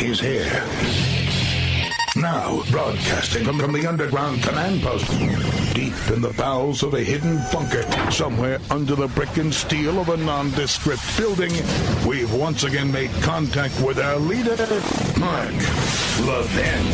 He's here. Now, broadcasting from the underground command post, deep in the bowels of a hidden bunker, somewhere under the brick and steel of a nondescript building, we've once again made contact with our leader, Mark Levin.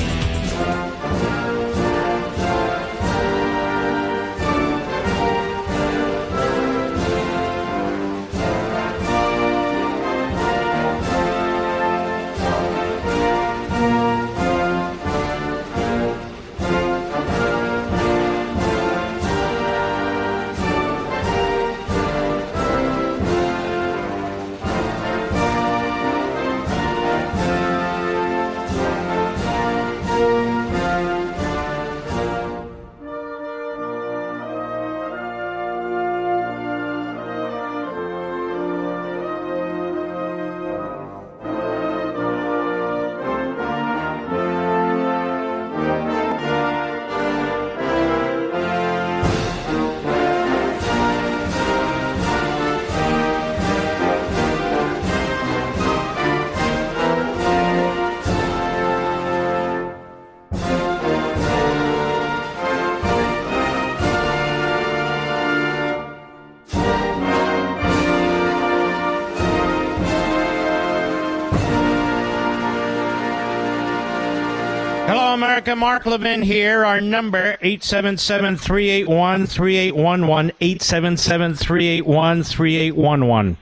America, Mark Levin here. Our number, 877-381-3811, 877-381-3811.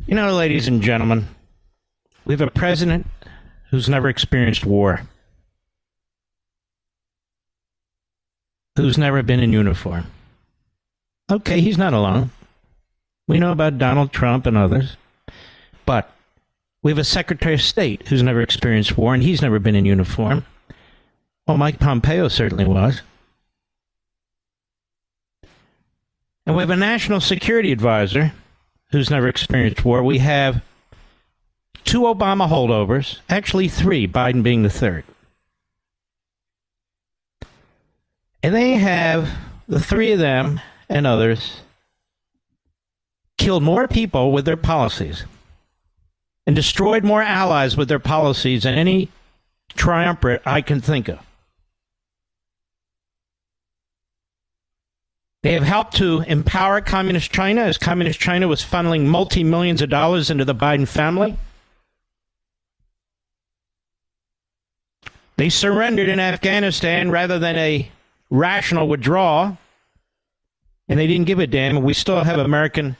You know, ladies and gentlemen, we have a president who's never experienced war, who's never been in uniform. Okay, he's not alone. We know about Donald Trump and others, but we have a Secretary of State who's never experienced war, and he's never been in uniform. Well, Mike Pompeo certainly was. And we have a National Security Advisor who's never experienced war. We have 2 Obama holdovers, actually 3, Biden being the 3rd. And they have, the 3 of them and others, killed more people with their policies and destroyed more allies with their policies than any triumvirate I can think of. They have helped to empower Communist China, as Communist China was funneling multi-millions of dollars into the Biden family. They surrendered in Afghanistan rather than a rational withdrawal, and they didn't give a damn. We still have American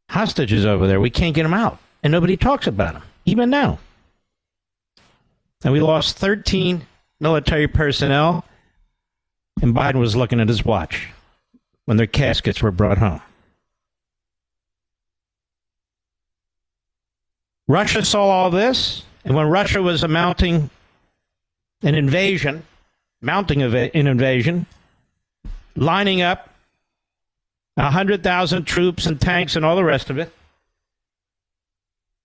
hostages over there. We can't get them out, and nobody talks about them, even now. And we lost 13 military personnel, and Biden was looking at his watch when their caskets were brought home. Russia saw all this, and when Russia was mounting an invasion, lining up 100,000 troops and tanks and all the rest of it,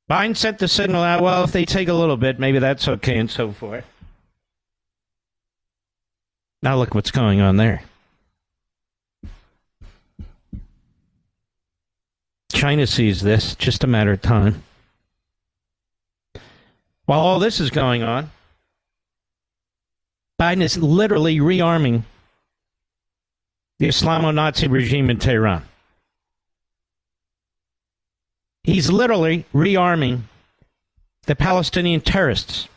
Biden sent the signal out, well, if they take a little bit, maybe that's okay, and so forth. Now look what's going on there. China sees this, just a matter of time. While all this is going on, Biden is literally rearming the Islamonazi regime in Tehran. He's literally rearming the Palestinian terrorists.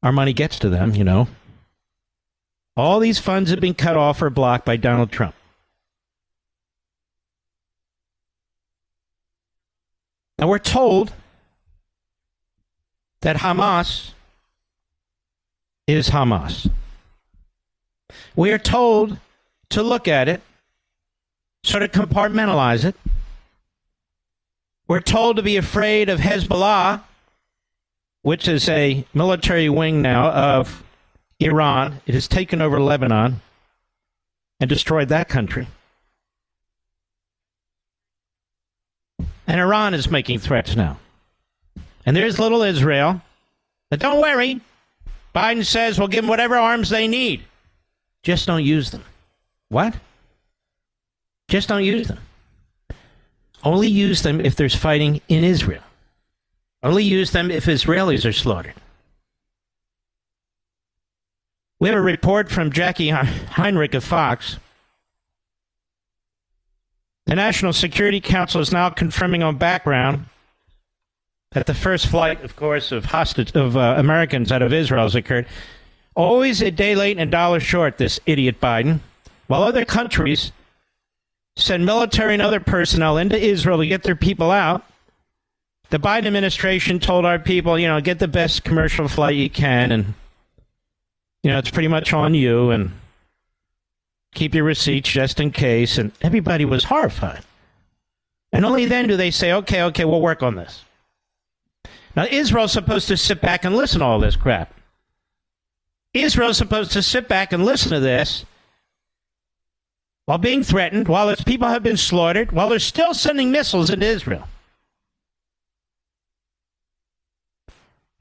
Our money gets to them, you know. All these funds have been cut off or blocked by Donald Trump. Now we're told that Hamas is Hamas. We are told to look at it, sort of compartmentalize it. We're told to be afraid of Hezbollah, which is a military wing now of Iran. It has taken over Lebanon and destroyed that country. And Iran is making threats now. And there's little Israel. But don't worry. Biden says we'll give them whatever arms they need. Just don't use them. What? Just don't use them. Only use them if there's fighting in Israel. Only use them if Israelis are slaughtered. We have a report from Jackie Heinrich of Fox. The National Security Council is now confirming on background that the first flight, of course, of Americans out of Israel has occurred. Always a day late and a dollar short, this idiot Biden. While other countries send military and other personnel into Israel to get their people out, the Biden administration told our people, get the best commercial flight you can, and, it's pretty much on you, and keep your receipts just in case. And everybody was horrified. And only then do they say, okay, we'll work on this. Now, Israel's supposed to sit back and listen to all this crap. Israel's supposed to sit back and listen to this while being threatened, while its people have been slaughtered, while they're still sending missiles into Israel.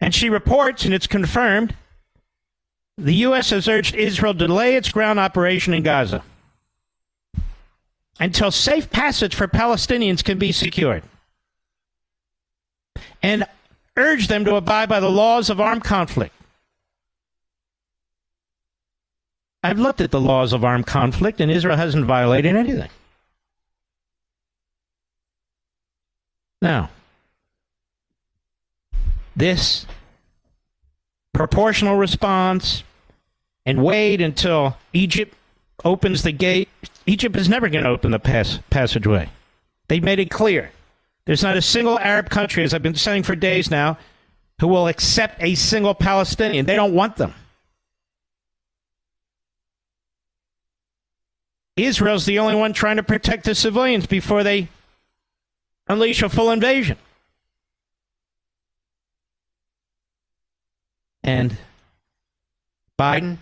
And she reports, and it's confirmed, the U.S. has urged Israel to delay its ground operation in Gaza until safe passage for Palestinians can be secured, and urge them to abide by the laws of armed conflict. I've looked at the laws of armed conflict, and Israel hasn't violated anything. Now, this proportional response and wait until Egypt opens the gate. Egypt is never going to open the passageway. They made it clear. There's not a single Arab country, as I've been saying for days now, who will accept a single Palestinian. They don't want them. Israel's the only one trying to protect the civilians before they unleash a full invasion. And Biden,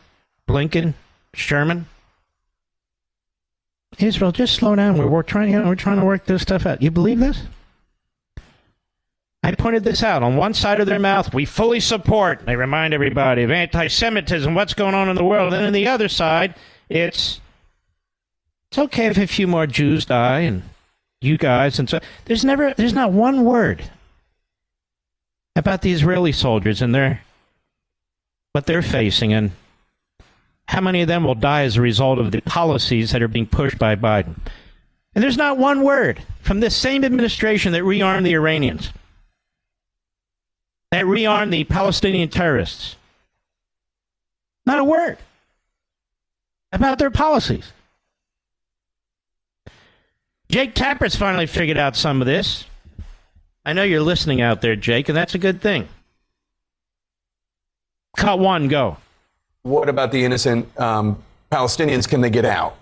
Blinken, Sherman, Israel, just slow down. We're trying to work this stuff out. You believe this? I pointed this out. On one side of their mouth, we fully support. They remind everybody of anti-Semitism, what's going on in the world. And on the other side, it's okay if a few more Jews die, and you guys, and so there's not one word about the Israeli soldiers and what they're facing, and how many of them will die as a result of the policies that are being pushed by Biden. And there's not one word from this same administration that rearmed the Iranians, that rearmed the Palestinian terrorists. Not a word about their policies. Jake Tapper's finally figured out some of this. I know you're listening out there, Jake, and that's a good thing. Cut one, go. What about the innocent Palestinians? Can they get out?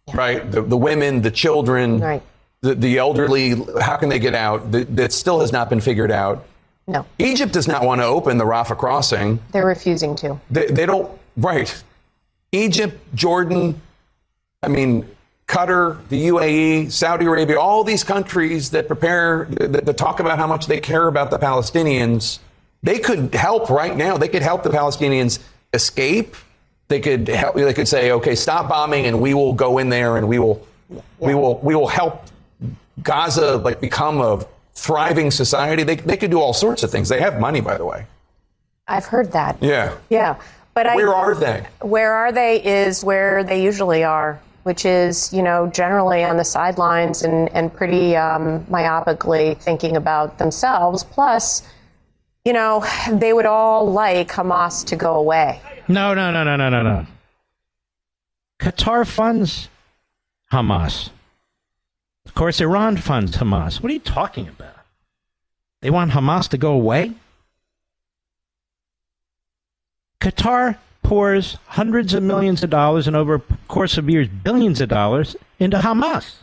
Yeah. Right? The women, the children, right. the elderly, how can they get out? That still has not been figured out. No. Egypt does not want to open the Rafah crossing. They're refusing to. They don't, right. Egypt, Jordan, Qatar, the UAE, Saudi Arabia, all these countries that talk about how much they care about the Palestinians, they could help right now. They could help the Palestinians escape. They could help. They could say, okay, stop bombing, and we will go in there, and we will help Gaza become a thriving society. They could do all sorts of things. They have money, by the way. I've heard that. Yeah. Yeah. But where are they? Where are they is where they usually are, which is, generally on the sidelines and pretty myopically thinking about themselves. Plus, they would all like Hamas to go away. No. Qatar funds Hamas. Of course, Iran funds Hamas. What are you talking about? They want Hamas to go away? Qatar pours hundreds of millions of dollars and over a course of years, billions of dollars into Hamas.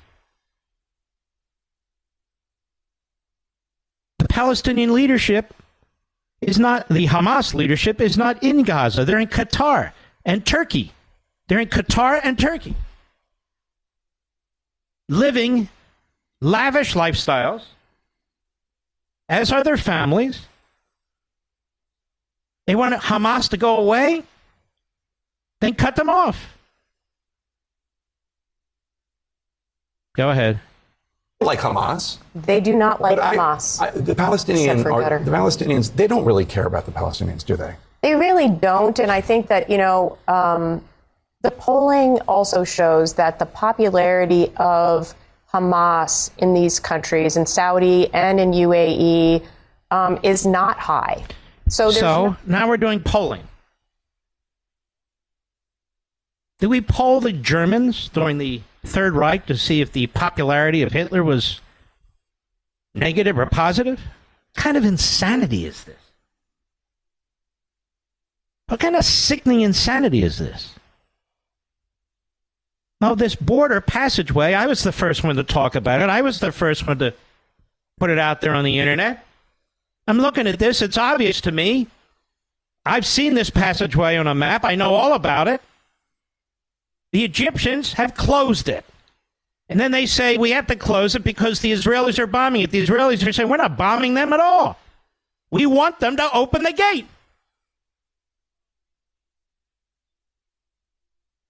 The Palestinian leadership is not, the Hamas leadership is not in Gaza. They're in Qatar and Turkey. They're in Qatar and Turkey, living lavish lifestyles, as are their families. They want Hamas to go away? Then cut them off. Go ahead. like Hamas. They do not like But Hamas. the Palestinians, they don't really care about the Palestinians, do they? They really don't. And I think that, the polling also shows that the popularity of Hamas in these countries, in Saudi and in UAE, is not high. So now we're doing polling. Did we poll the Germans during the Third Reich to see if the popularity of Hitler was negative or positive? What kind of insanity is this? What kind of sickening insanity is this? No, this border passageway, I was the first one to talk about it. I was the first one to put it out there on the internet. I'm looking at this. It's obvious to me. I've seen this passageway on a map. I know all about it. The Egyptians have closed it. And then they say, we have to close it because the Israelis are bombing it. The Israelis are saying, we're not bombing them at all. We want them to open the gate.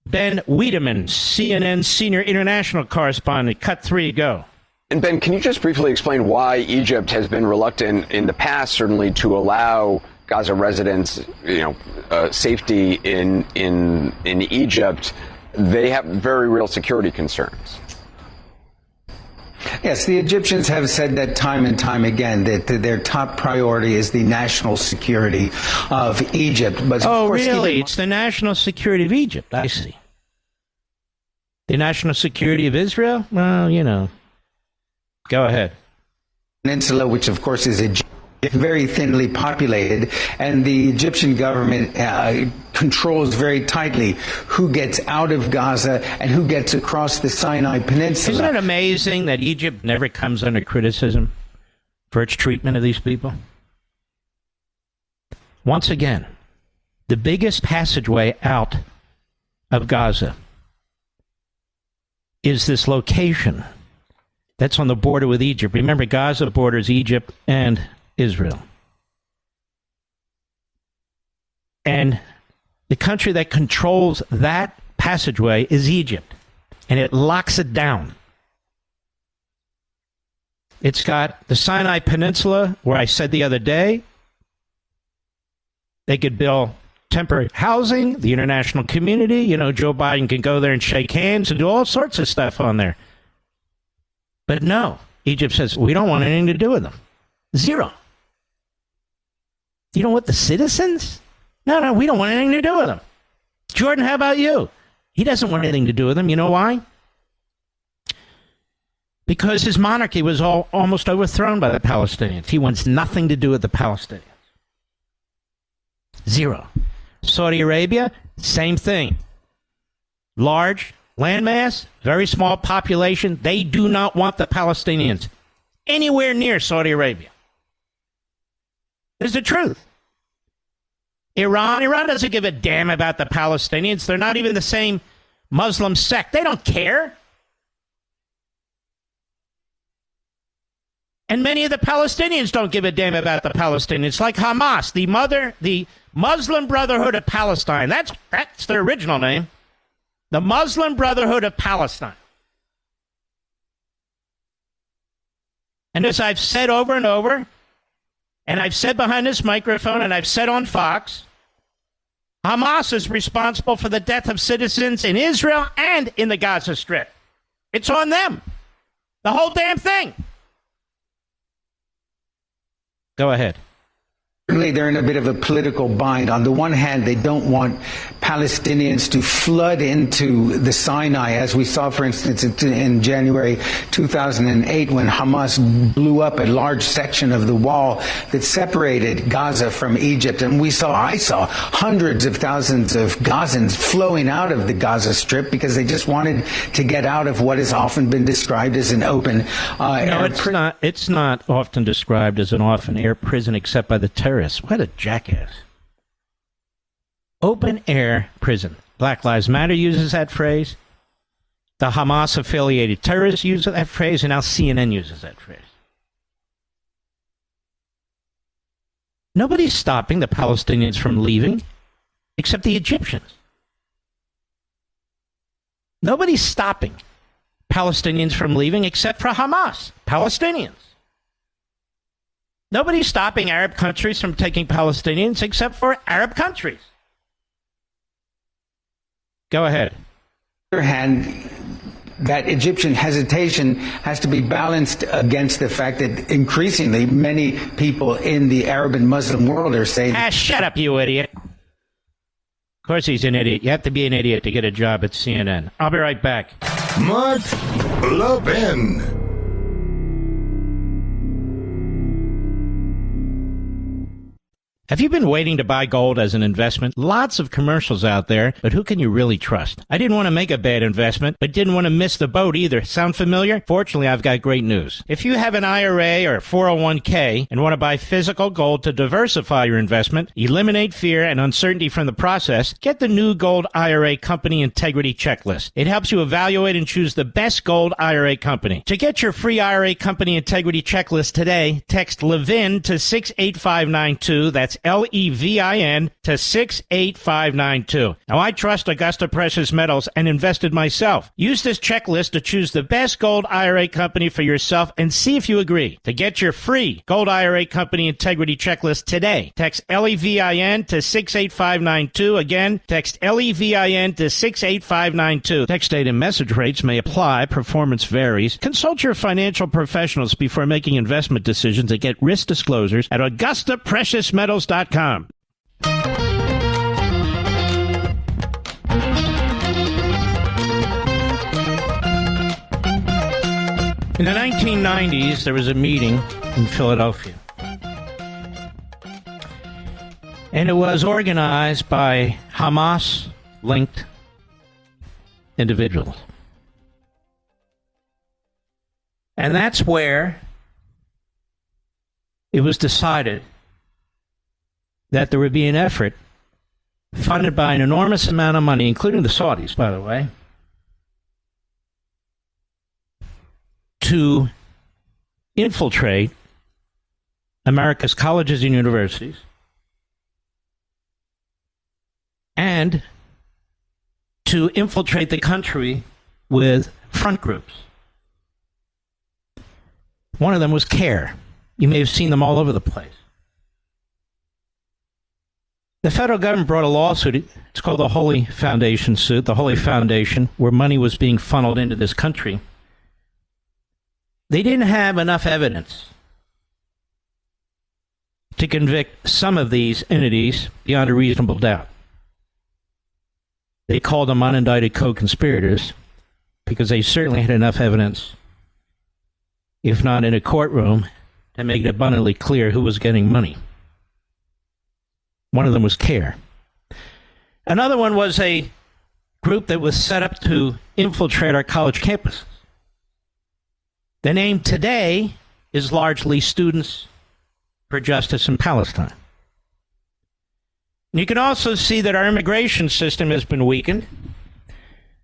Ben Wiedemann, CNN senior international correspondent. Cut 3, go. And Ben, can you just briefly explain why Egypt has been reluctant in the past, certainly, to allow Gaza residents, safety in Egypt? They have very real security concerns. Yes, the Egyptians have said that time and time again, that their top priority is the national security of Egypt. But of course, really? It's the national security of Egypt. I see. The national security of Israel? Well, Go ahead. Peninsula, which of course is very thinly populated, and the Egyptian government controls very tightly who gets out of Gaza and who gets across the Sinai Peninsula. Isn't it amazing that Egypt never comes under criticism for its treatment of these people? Once again, the biggest passageway out of Gaza is this location that's on the border with Egypt. Remember, Gaza borders Egypt and Israel. And the country that controls that passageway is Egypt. And it locks it down. It's got the Sinai Peninsula, where I said the other day, they could build temporary housing, the international community. Joe Biden can go there and shake hands and do all sorts of stuff on there. But no, Egypt says, we don't want anything to do with them. Zero. You don't want the citizens? No, we don't want anything to do with them. Jordan, how about you? He doesn't want anything to do with them. You know why? Because his monarchy was almost overthrown by the Palestinians. He wants nothing to do with the Palestinians. Zero. Saudi Arabia, same thing. Large landmass, very small population. They do not want the Palestinians anywhere near Saudi Arabia. It's the truth. Iran doesn't give a damn about the Palestinians. They're not even the same Muslim sect. They don't care. And many of the Palestinians don't give a damn about the Palestinians, like Hamas, the Muslim Brotherhood of Palestine. That's their original name. The Muslim Brotherhood of Palestine. And as I've said over and over, and I've said behind this microphone, and I've said on Fox, Hamas is responsible for the death of citizens in Israel and in the Gaza Strip. It's on them. The whole damn thing. Go ahead. Certainly, they're in a bit of a political bind. On the one hand, they don't want Palestinians to flood into the Sinai, as we saw, for instance, in January 2008, when Hamas blew up a large section of the wall that separated Gaza from Egypt. And I saw hundreds of thousands of Gazans flowing out of the Gaza Strip because they just wanted to get out of what has often been described as an open air prison. It's not often described as an open air prison except by the terrorists. What a jackass. Open air prison. Black Lives Matter uses that phrase. The Hamas affiliated terrorists use that phrase, and now CNN uses that phrase. Nobody's stopping the Palestinians from leaving except the Egyptians. Nobody's stopping Palestinians from leaving except for Hamas. Palestinians. Nobody's stopping Arab countries from taking Palestinians except for Arab countries. Go ahead. On the other hand, that Egyptian hesitation has to be balanced against the fact that increasingly many people in the Arab and Muslim world are saying... Shut up, you idiot. Of course he's an idiot. You have to be an idiot to get a job at CNN. I'll be right back. Mark Levin. Have you been waiting to buy gold as an investment? Lots of commercials out there, but who can you really trust? I didn't want to make a bad investment, but didn't want to miss the boat either. Sound familiar? Fortunately, I've got great news. If you have an IRA or 401k and want to buy physical gold to diversify your investment, eliminate fear and uncertainty from the process, get the new Gold IRA Company Integrity Checklist. It helps you evaluate and choose the best gold IRA company. To get your free IRA Company Integrity Checklist today, text Levin to 68592. That's Levin to 68592. Now, I trust Augusta Precious Metals and invested myself. Use this checklist to choose the best gold IRA company for yourself and see if you agree. To get your free Gold IRA Company Integrity Checklist today, text Levin to 68592. Again, text Levin to 68592. Text date and message rates may apply. Performance varies. Consult your financial professionals before making investment decisions and get risk disclosures at AugustaPreciousMetals.com. In the 1990s, there was a meeting in Philadelphia. And it was organized by Hamas-linked individuals. And that's where it was decided that there would be an effort funded by an enormous amount of money, including the Saudis, by the way, to infiltrate America's colleges and universities and to infiltrate the country with front groups. One of them was CARE. You may have seen them all over the place. The federal government brought a lawsuit. It's called the Holy Foundation suit, the Holy Foundation, where money was being funneled into this country. They didn't have enough evidence to convict some of these entities beyond a reasonable doubt. They called them unindicted co-conspirators because they certainly had enough evidence, if not in a courtroom, to make it abundantly clear who was getting money. One of them was CARE. Another one was a group that was set up to infiltrate our college campuses. The name today is largely Students for Justice in Palestine. And you can also see that our immigration system has been weakened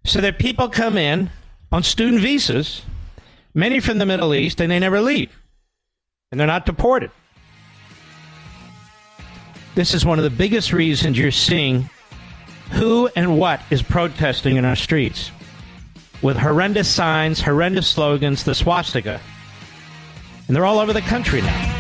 so that people come in on student visas, many from the Middle East, and they never leave. And they're not deported. This is one of the biggest reasons you're seeing who and what is protesting in our streets with horrendous signs, horrendous slogans, the swastika. And they're all over the country now.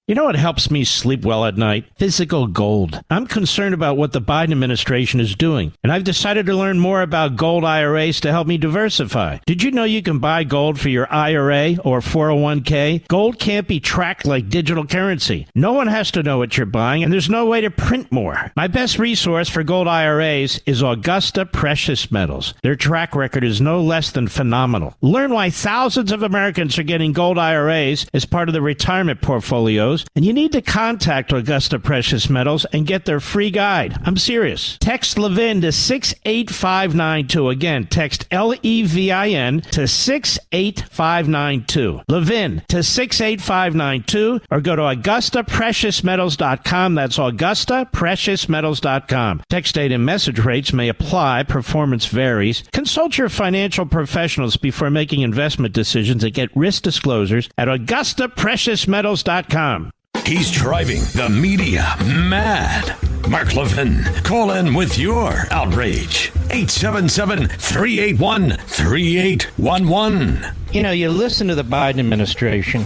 You know what helps me sleep well at night? Physical gold. I'm concerned about what the Biden administration is doing, and I've decided to learn more about gold IRAs to help me diversify. Did you know you can buy gold for your IRA or 401k? Gold can't be tracked like digital currency. No one has to know what you're buying, and there's no way to print more. My best resource for gold IRAs is Augusta Precious Metals. Their track record is no less than phenomenal. Learn why thousands of Americans are getting gold IRAs as part of their retirement portfolios. And you need to contact Augusta Precious Metals and get their free guide. I'm serious. Text Levin to 68592. Again, text Levin to 68592. Levin to 68592, or go to AugustaPreciousMetals.com. That's AugustaPreciousMetals.com. Text date and message rates may apply. Performance varies. Consult your financial professionals before making investment decisions and get risk disclosures at AugustaPreciousMetals.com. He's driving the media mad. Mark Levin, call in with your outrage. 877-381-3811. You know, you listen to the Biden administration,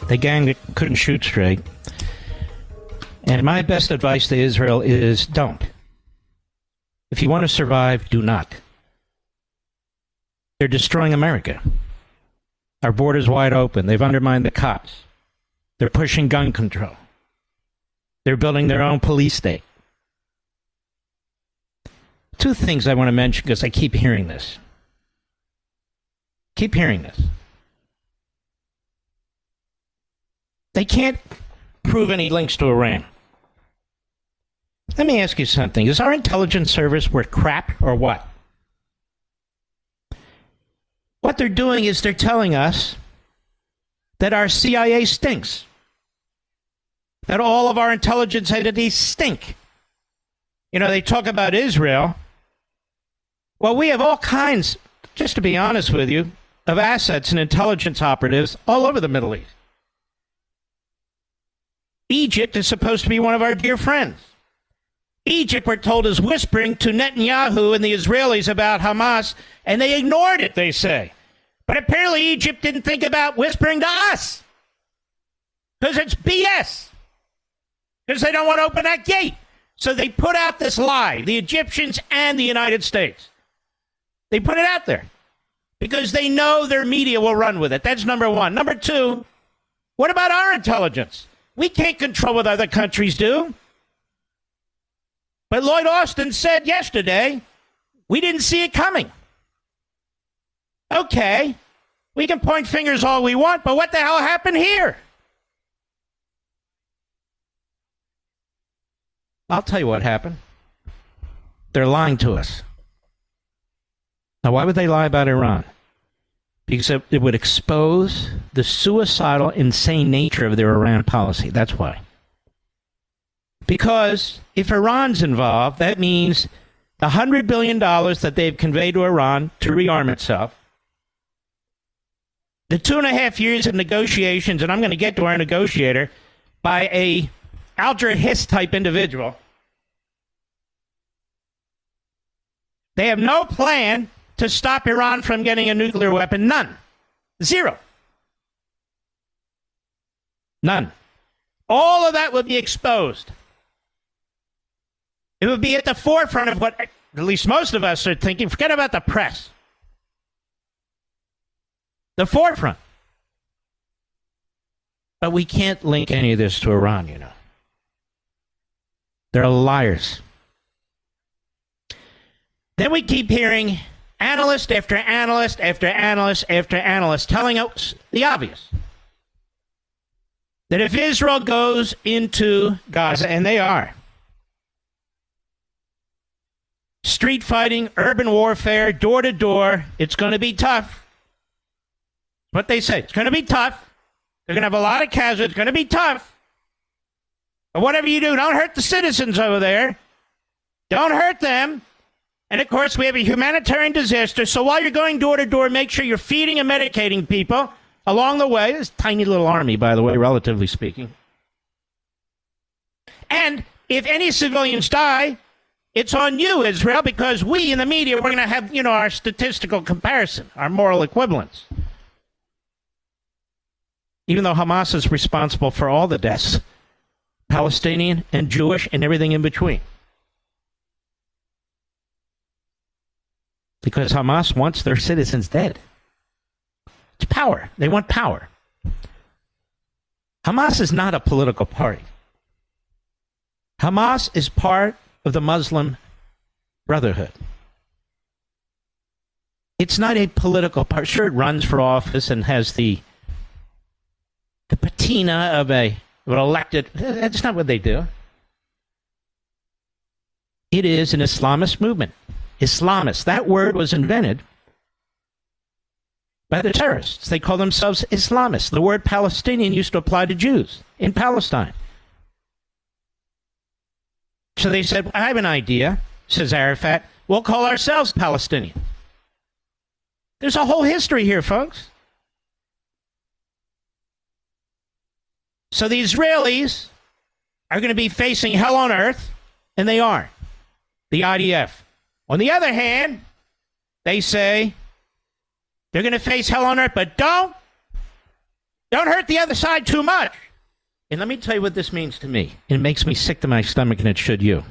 the gang that couldn't shoot straight. And my best advice to Israel is don't. If you want to survive, do not. They're destroying America. Our border's wide open. They've undermined the cops. They're pushing gun control. They're building their own police state. Two things I want to mention because I keep hearing this. Keep hearing this. They can't prove any links to Iran. Let me ask you something. Is our intelligence service worth crap or what? What they're doing is they're telling us that our CIA stinks. That all of our intelligence entities stink. You know, they talk about Israel. Well, we have all kinds, just to be honest with you, of assets and intelligence operatives all over the Middle East. Egypt is supposed to be one of our dear friends. Egypt, we're told, is whispering to Netanyahu and the Israelis about Hamas, and they ignored it, they say. But apparently Egypt didn't think about whispering to us. Because it's BS. Because they don't want to open that gate. So they put out this lie, the Egyptians and the United States. They put it out there. Because they know their media will run with it. That's number one. Number two, what about our intelligence? We can't control what other countries do. But Lloyd Austin said yesterday, we didn't see it coming. Okay, we can point fingers all we want, but what the hell happened here? I'll tell you what happened. They're lying to us. Now, why would they lie about Iran? Because it would expose the suicidal, insane nature of their Iran policy. That's why. Because if Iran's involved, that means the $100 billion that they've conveyed to Iran to rearm itself, the 2.5 years of negotiations, and I'm going to get to our negotiator, by a Alger Hiss type individual. They have no plan to stop Iran from getting a nuclear weapon. None. Zero. None. All of that would be exposed. It would be at the forefront of what at least most of us are thinking. Forget about the press. The forefront. But we can't link any of this to Iran, you know. They're liars. Then we keep hearing analyst after analyst after analyst after analyst telling us the obvious. That if Israel goes into Gaza, and they are, street fighting, urban warfare, door to door, it's going to be tough. What they say, it's going to be tough. They're going to have a lot of casualties. It's going to be tough. But whatever you do, don't hurt the citizens over there. Don't hurt them. And, of course, we have a humanitarian disaster. So while you're going door to door, make sure you're feeding and medicating people along the way. This tiny little army, by the way, relatively speaking. And if any civilians die, it's on you, Israel, because we in the media, we're going to have, you know, our statistical comparison, our moral equivalence. Even though Hamas is responsible for all the deaths, Palestinian and Jewish and everything in between. Because Hamas wants their citizens dead. It's power. They want power. Hamas is not a political party. Hamas is part of the Muslim Brotherhood. It's not a political party. Sure, it runs for office and has the patina of an elected. That's not what they do. It is an Islamist movement. Islamist. That word was invented by the terrorists. They call themselves Islamists. The word Palestinian used to apply to Jews in Palestine. So they said, I have an idea, says Arafat. We'll call ourselves Palestinian. There's a whole history here, folks. So the Israelis are going to be facing hell on earth, and they are. The IDF. On the other hand, they say they're going to face hell on earth, but don't hurt the other side too much. And let me tell you what this means to me. It makes me sick to my stomach, and it should you.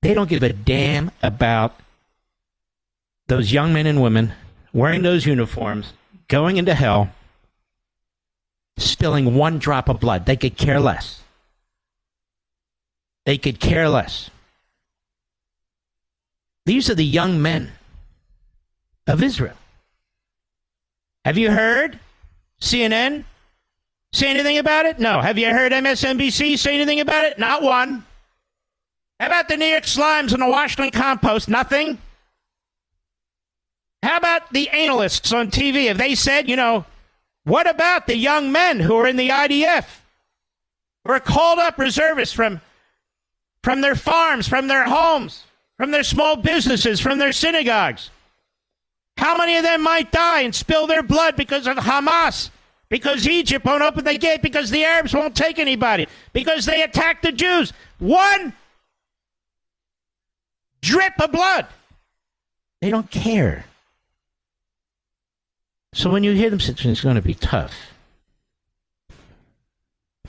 They don't give a damn about those young men and women wearing those uniforms, going into hell, spilling one drop of blood. They could care less. They could care less. These are the young men of Israel. Have you heard CNN say anything about it? No. Have you heard MSNBC say anything about it? Not one. How about the New York Slimes and the Washington Compost? Nothing. How about the analysts on TV? Have they said, what about the young men who are in the IDF? Who are called up reservists from their farms, from their homes, from their small businesses, from their synagogues? How many of them might die and spill their blood because of Hamas? Because Egypt won't open the gate, because the Arabs won't take anybody, because they attacked the Jews. One drip of blood. They don't care. So when you hear them say it's going to be tough,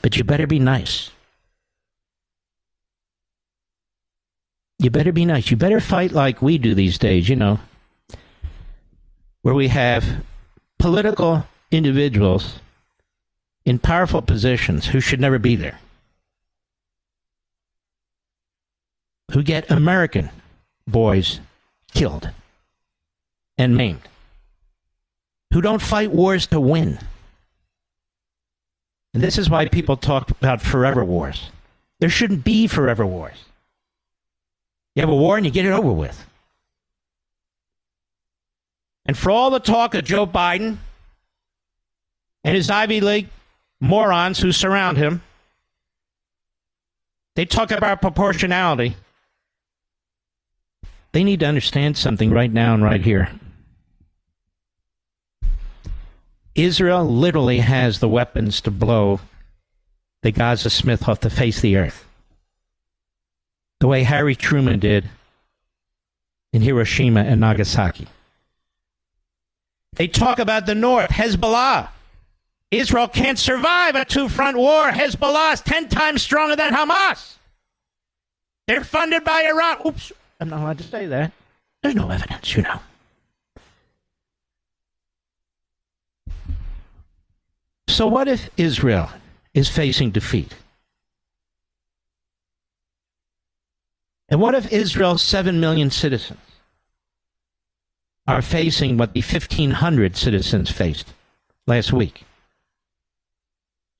but you better be nice. You better be nice. You better fight like we do these days, where we have political individuals in powerful positions who should never be there, who get American boys killed and maimed, who don't fight wars to win. And this is why people talk about forever wars. There shouldn't be forever wars. You have a war and you get it over with. And for all the talk of Joe Biden and his Ivy League morons who surround him, they talk about proportionality. They need to understand something right now and right here. Israel literally has the weapons to blow the Gaza Smith off the face of the earth, the way Harry Truman did in Hiroshima and Nagasaki. They talk about the North, Hezbollah. Israel can't survive a two-front war. Hezbollah is 10 times stronger than Hamas. They're funded by Iran. Oops, I'm not allowed to say that. There's no evidence, So what if Israel is facing defeat? And what if Israel's 7 million citizens are facing what the 1,500 citizens faced last week?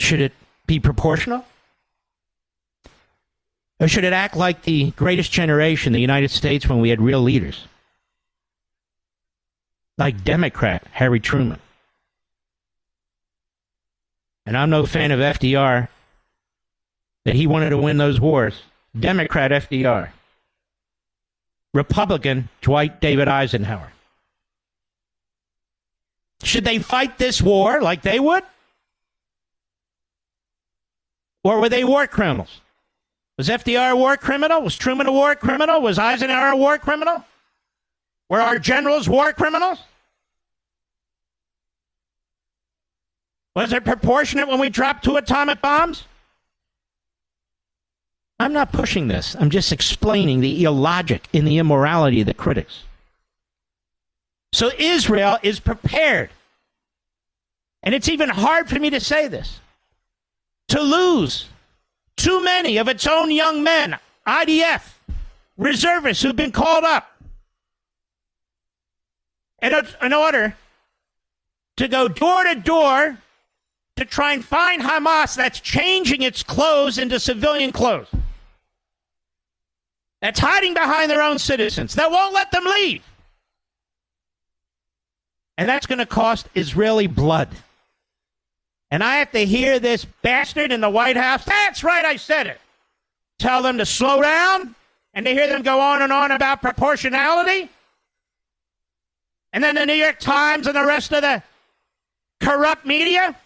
Should it be proportional? Or should it act like the greatest generation, the United States, when we had real leaders? Like Democrat Harry Truman. And I'm no fan of FDR, that he wanted to win those wars. Democrat FDR. Republican Dwight David Eisenhower. Should they fight this war like they would? Or were they war criminals? Was FDR a war criminal? Was Truman a war criminal? Was Eisenhower a war criminal? Were our generals war criminals? Was it proportionate when we dropped 2 atomic bombs? I'm not pushing this. I'm just explaining the illogic and the immorality of the critics. So Israel is prepared, and it's even hard for me to say this, to lose too many of its own young men, IDF, reservists who've been called up, in order to go door to door to try and find Hamas that's changing its clothes into civilian clothes, that's hiding behind their own citizens, that won't let them leave. And that's going to cost Israeli blood. And I have to hear this bastard in the White House, that's right, I said it, tell them to slow down, and to hear them go on and on about proportionality. And then the New York Times and the rest of the corrupt media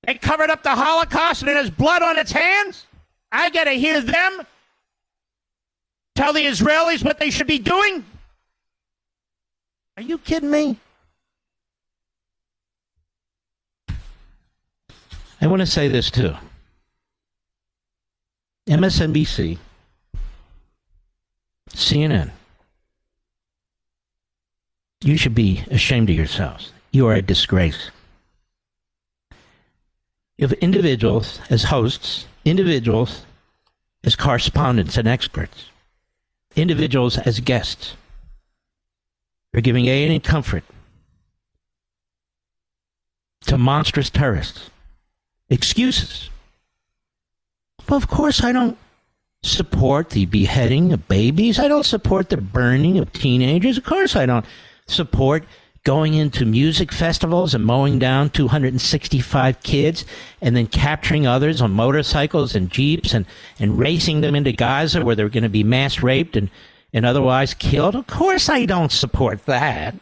They covered up the Holocaust and there's blood on its hands? I got to hear them tell the Israelis what they should be doing? Are you kidding me? I want to say this too. MSNBC, CNN, you should be ashamed of yourselves. You are a disgrace. You have individuals as hosts, individuals as correspondents and experts, individuals as guests. You're giving aid and comfort to monstrous terrorists. Excuses. Well, of course, I don't support the beheading of babies. I don't support the burning of teenagers. Of course, I don't support going into music festivals and mowing down 265 kids and then capturing others on motorcycles and jeeps and racing them into Gaza where they're going to be mass raped and otherwise killed. Of course, I don't support that.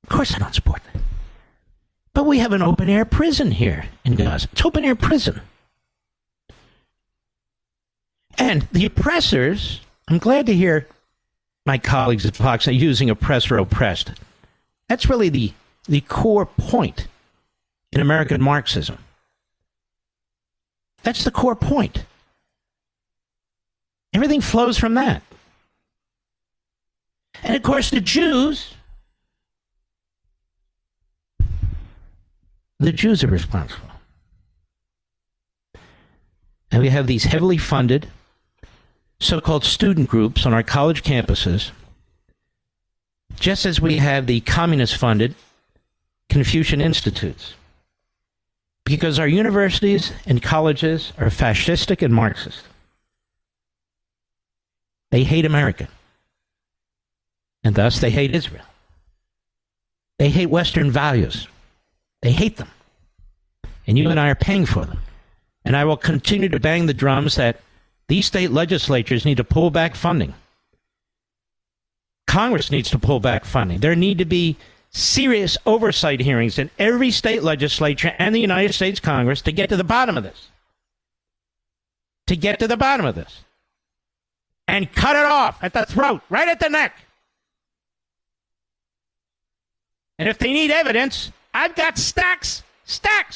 Of course, I don't support that. But we have an open-air prison here in Gaza. It's open-air prison. And the oppressors, I'm glad to hear my colleagues at Fox are using oppressor oppressed. That's really the core point in American Marxism. That's the core point. Everything flows from that. And of course, the Jews are responsible. And we have these heavily funded so-called student groups on our college campuses, just as we have the communist-funded Confucian institutes. Because our universities and colleges are fascistic and Marxist. They hate America. And thus they hate Israel. They hate Western values. They hate them. And you and I are paying for them. And I will continue to bang the drums that these state legislatures need to pull back funding. Congress needs to pull back funding. There need to be serious oversight hearings in every state legislature and the United States Congress to get to the bottom of this. To get to the bottom of this. And cut it off at the throat, right at the neck. And if they need evidence, I've got stacks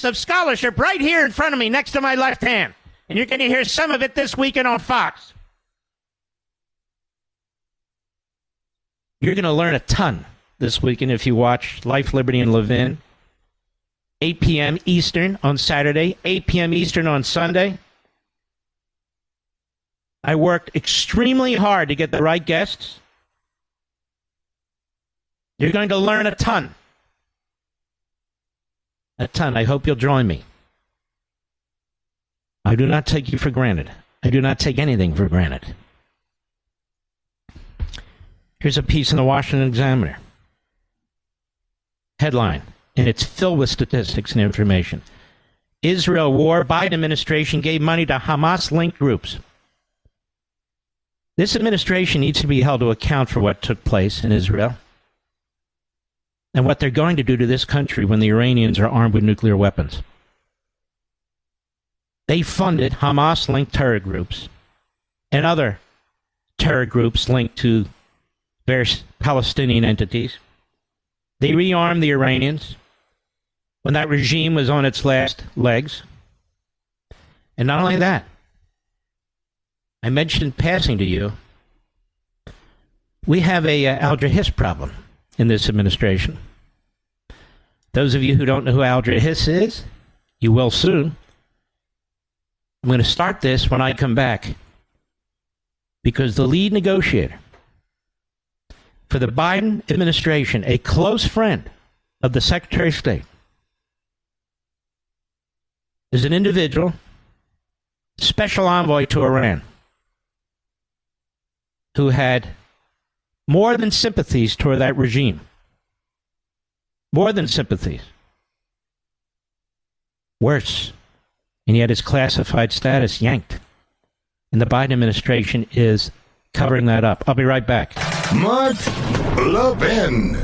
of scholarship right here in front of me next to my left hand. And you're going to hear some of it this weekend on Fox. You're going to learn a ton this weekend if you watch Life, Liberty, and Levin. 8 p.m. Eastern on Saturday, 8 p.m. Eastern on Sunday. I worked extremely hard to get the right guests. You're going to learn a ton. A ton. I hope you'll join me. I do not take you for granted. I do not take anything for granted. Here's a piece in the Washington Examiner. Headline, and it's filled with statistics and information. Israel war, Biden administration gave money to Hamas-linked groups. This administration needs to be held to account for what took place in Israel and what they're going to do to this country when the Iranians are armed with nuclear weapons. They funded Hamas-linked terror groups and other terror groups linked to various Palestinian entities. They rearmed the Iranians when that regime was on its last legs. And not only that, I mentioned in passing to you, we have a al-Jihad problem in this administration. Those of you who don't know who al-Jihad is, you will soon. I'm going to start this when I come back because the lead negotiator for the Biden administration, a close friend of the Secretary of State, is an individual, special envoy to Iran, who had more than sympathies toward that regime. More than sympathies. Worse. And yet his classified status yanked. And the Biden administration is covering that up. I'll be right back. Mark Levin.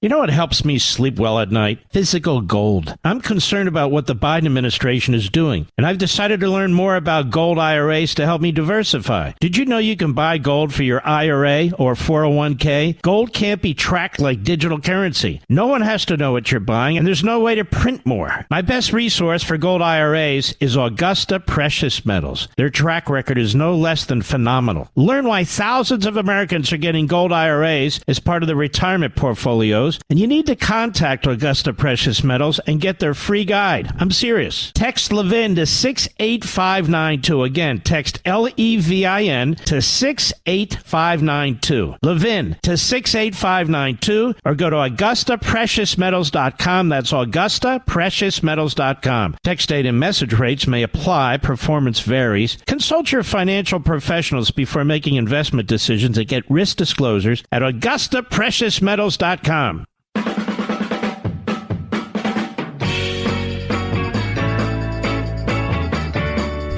You know what helps me sleep well at night? Physical gold. I'm concerned about what the Biden administration is doing, and I've decided to learn more about gold IRAs to help me diversify. Did you know you can buy gold for your IRA or 401k? Gold can't be tracked like digital currency. No one has to know what you're buying, and there's no way to print more. My best resource for gold IRAs is Augusta Precious Metals. Their track record is no less than phenomenal. Learn why thousands of Americans are getting gold IRAs as part of their retirement portfolios. And you need to contact Augusta Precious Metals and get their free guide. I'm serious. Text Levin to 68592. Again, text LEVIN to 68592. Levin to 68592, or go to AugustaPreciousMetals.com. That's AugustaPreciousMetals.com. Text date and message rates may apply. Performance varies. Consult your financial professionals before making investment decisions and get risk disclosures at AugustaPreciousMetals.com.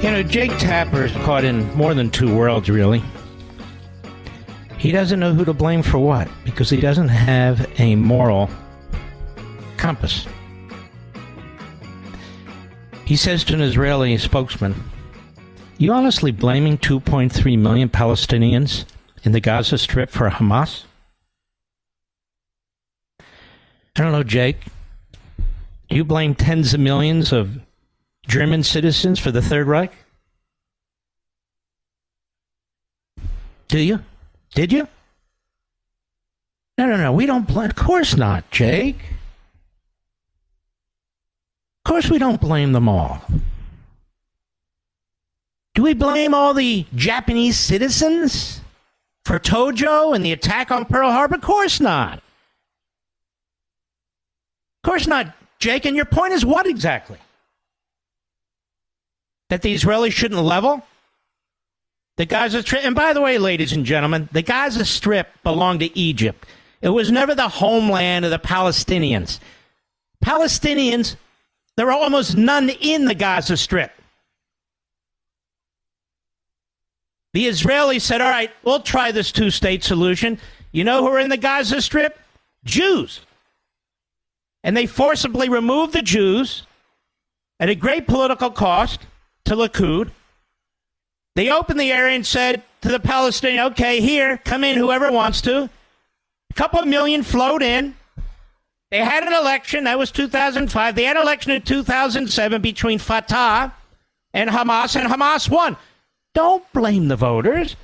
You know, Jake Tapper's caught in more than two worlds, really. He doesn't know who to blame for what, because he doesn't have a moral compass. He says to an Israeli spokesman, "You honestly blaming 2.3 million Palestinians in the Gaza Strip for Hamas?" I don't know, Jake. Do you blame tens of millions of German citizens for the Third Reich? Do you? Did you? No. We don't blame. Of course not, Jake. Of course we don't blame them all. Do we blame all the Japanese citizens for Tojo and the attack on Pearl Harbor? Of course not. Of course not, Jake. And your point is what exactly? That the Israelis shouldn't level the Gaza Strip? And by the way, ladies and gentlemen, the Gaza Strip belonged to Egypt. It was never the homeland of the Palestinians. Palestinians, there were almost none in the Gaza Strip. The Israelis said, all right, we'll try this two-state solution. You know who are in the Gaza Strip? Jews. And they forcibly removed the Jews at a great political cost to Likud. They opened the area and said to the Palestinians, okay, here, come in, whoever wants to. A couple of million flowed in. They had an election. That was 2005. They had an election in 2007 between Fatah and Hamas won. Don't blame the voters.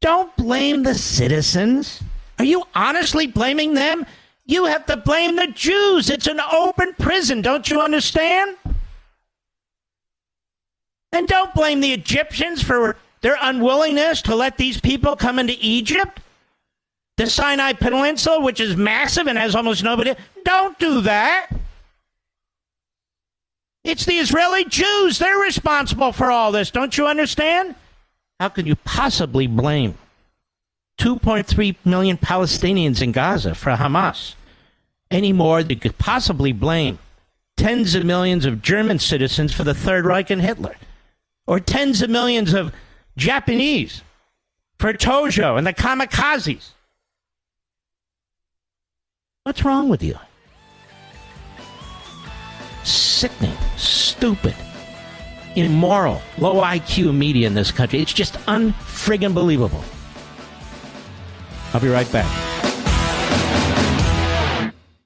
Don't blame the citizens. Are you honestly blaming them? You have to blame the Jews. It's an open prison. Don't you understand? And don't blame the Egyptians for their unwillingness to let these people come into Egypt. The Sinai Peninsula, which is massive and has almost nobody. Don't do that. It's the Israeli Jews. They're responsible for all this. Don't you understand? How can you possibly blame 2.3 million Palestinians in Gaza for Hamas any more than you could possibly blame tens of millions of German citizens for the Third Reich and Hitler, or tens of millions of Japanese for Tojo and the kamikazes? What's wrong with you? Sickening, stupid, immoral, low IQ media in this country. It's just unfriggin' believable. I'll be right back.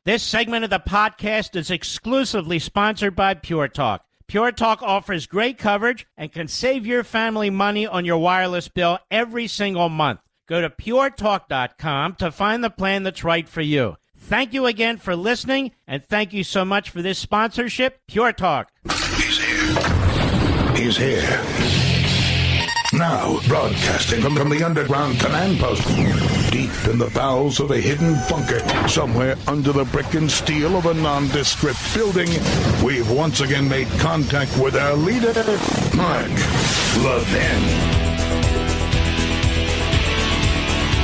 This segment of the podcast is exclusively sponsored by Pure Talk. Pure Talk offers great coverage and can save your family money on your wireless bill every single month. Go to puretalk.com to find the plan that's right for you. Thank you again for listening, and thank you so much for this sponsorship, Pure Talk. He's here. He's here. Now, broadcasting from the underground command post, deep in the bowels of a hidden bunker, somewhere under the brick and steel of a nondescript building, we've once again made contact with our leader, Mark Levin.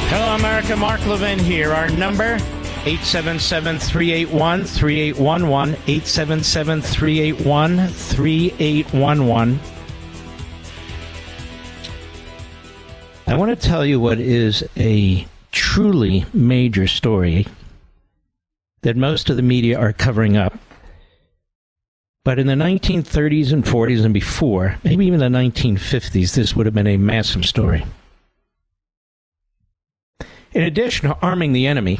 Hello, America. Mark Levin here. Our number, 877-381-3811, 877-381-3811. I want to tell you what is a truly major story that most of the media are covering up. But in the 1930s and 40s and before, maybe even the 1950s, this would have been a massive story. In addition to arming the enemy,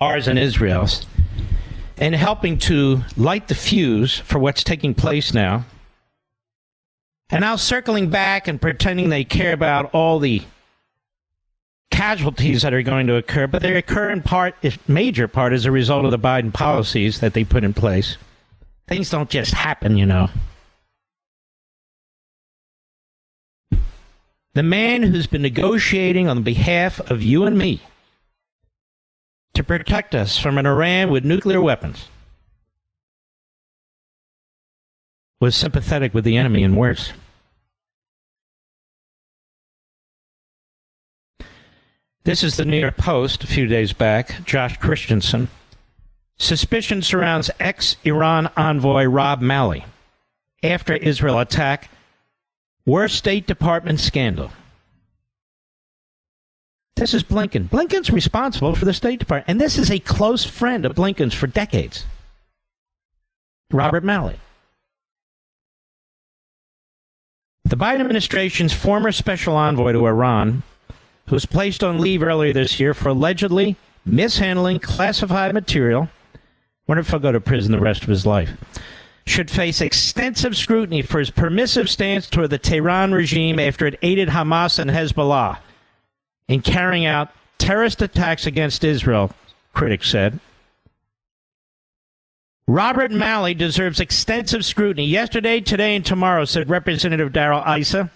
ours and Israel's, and helping to light the fuse for what's taking place now, and now circling back and pretending they care about all the casualties that are going to occur, but they occur in part, major part, as a result of the Biden policies that they put in place. Things don't just happen, you know. The man who's been negotiating on behalf of you and me to protect us from an Iran with nuclear weapons was sympathetic with the enemy and worse. This is the New York Post a few days back. Josh Christensen. Suspicion surrounds ex-Iran envoy Rob Malley after Israel attack. Worst State Department scandal. This is Blinken. Blinken's responsible for the State Department, and this is a close friend of Blinken's for decades. Robert Malley. The Biden administration's former special envoy to Iran, who was placed on leave earlier this year for allegedly mishandling classified material, wonder if he'll go to prison the rest of his life, should face extensive scrutiny for his permissive stance toward the Tehran regime after it aided Hamas and Hezbollah in carrying out terrorist attacks against Israel, critics said. Robert Malley deserves extensive scrutiny. Yesterday, today, and tomorrow, said Representative Darrell Issa,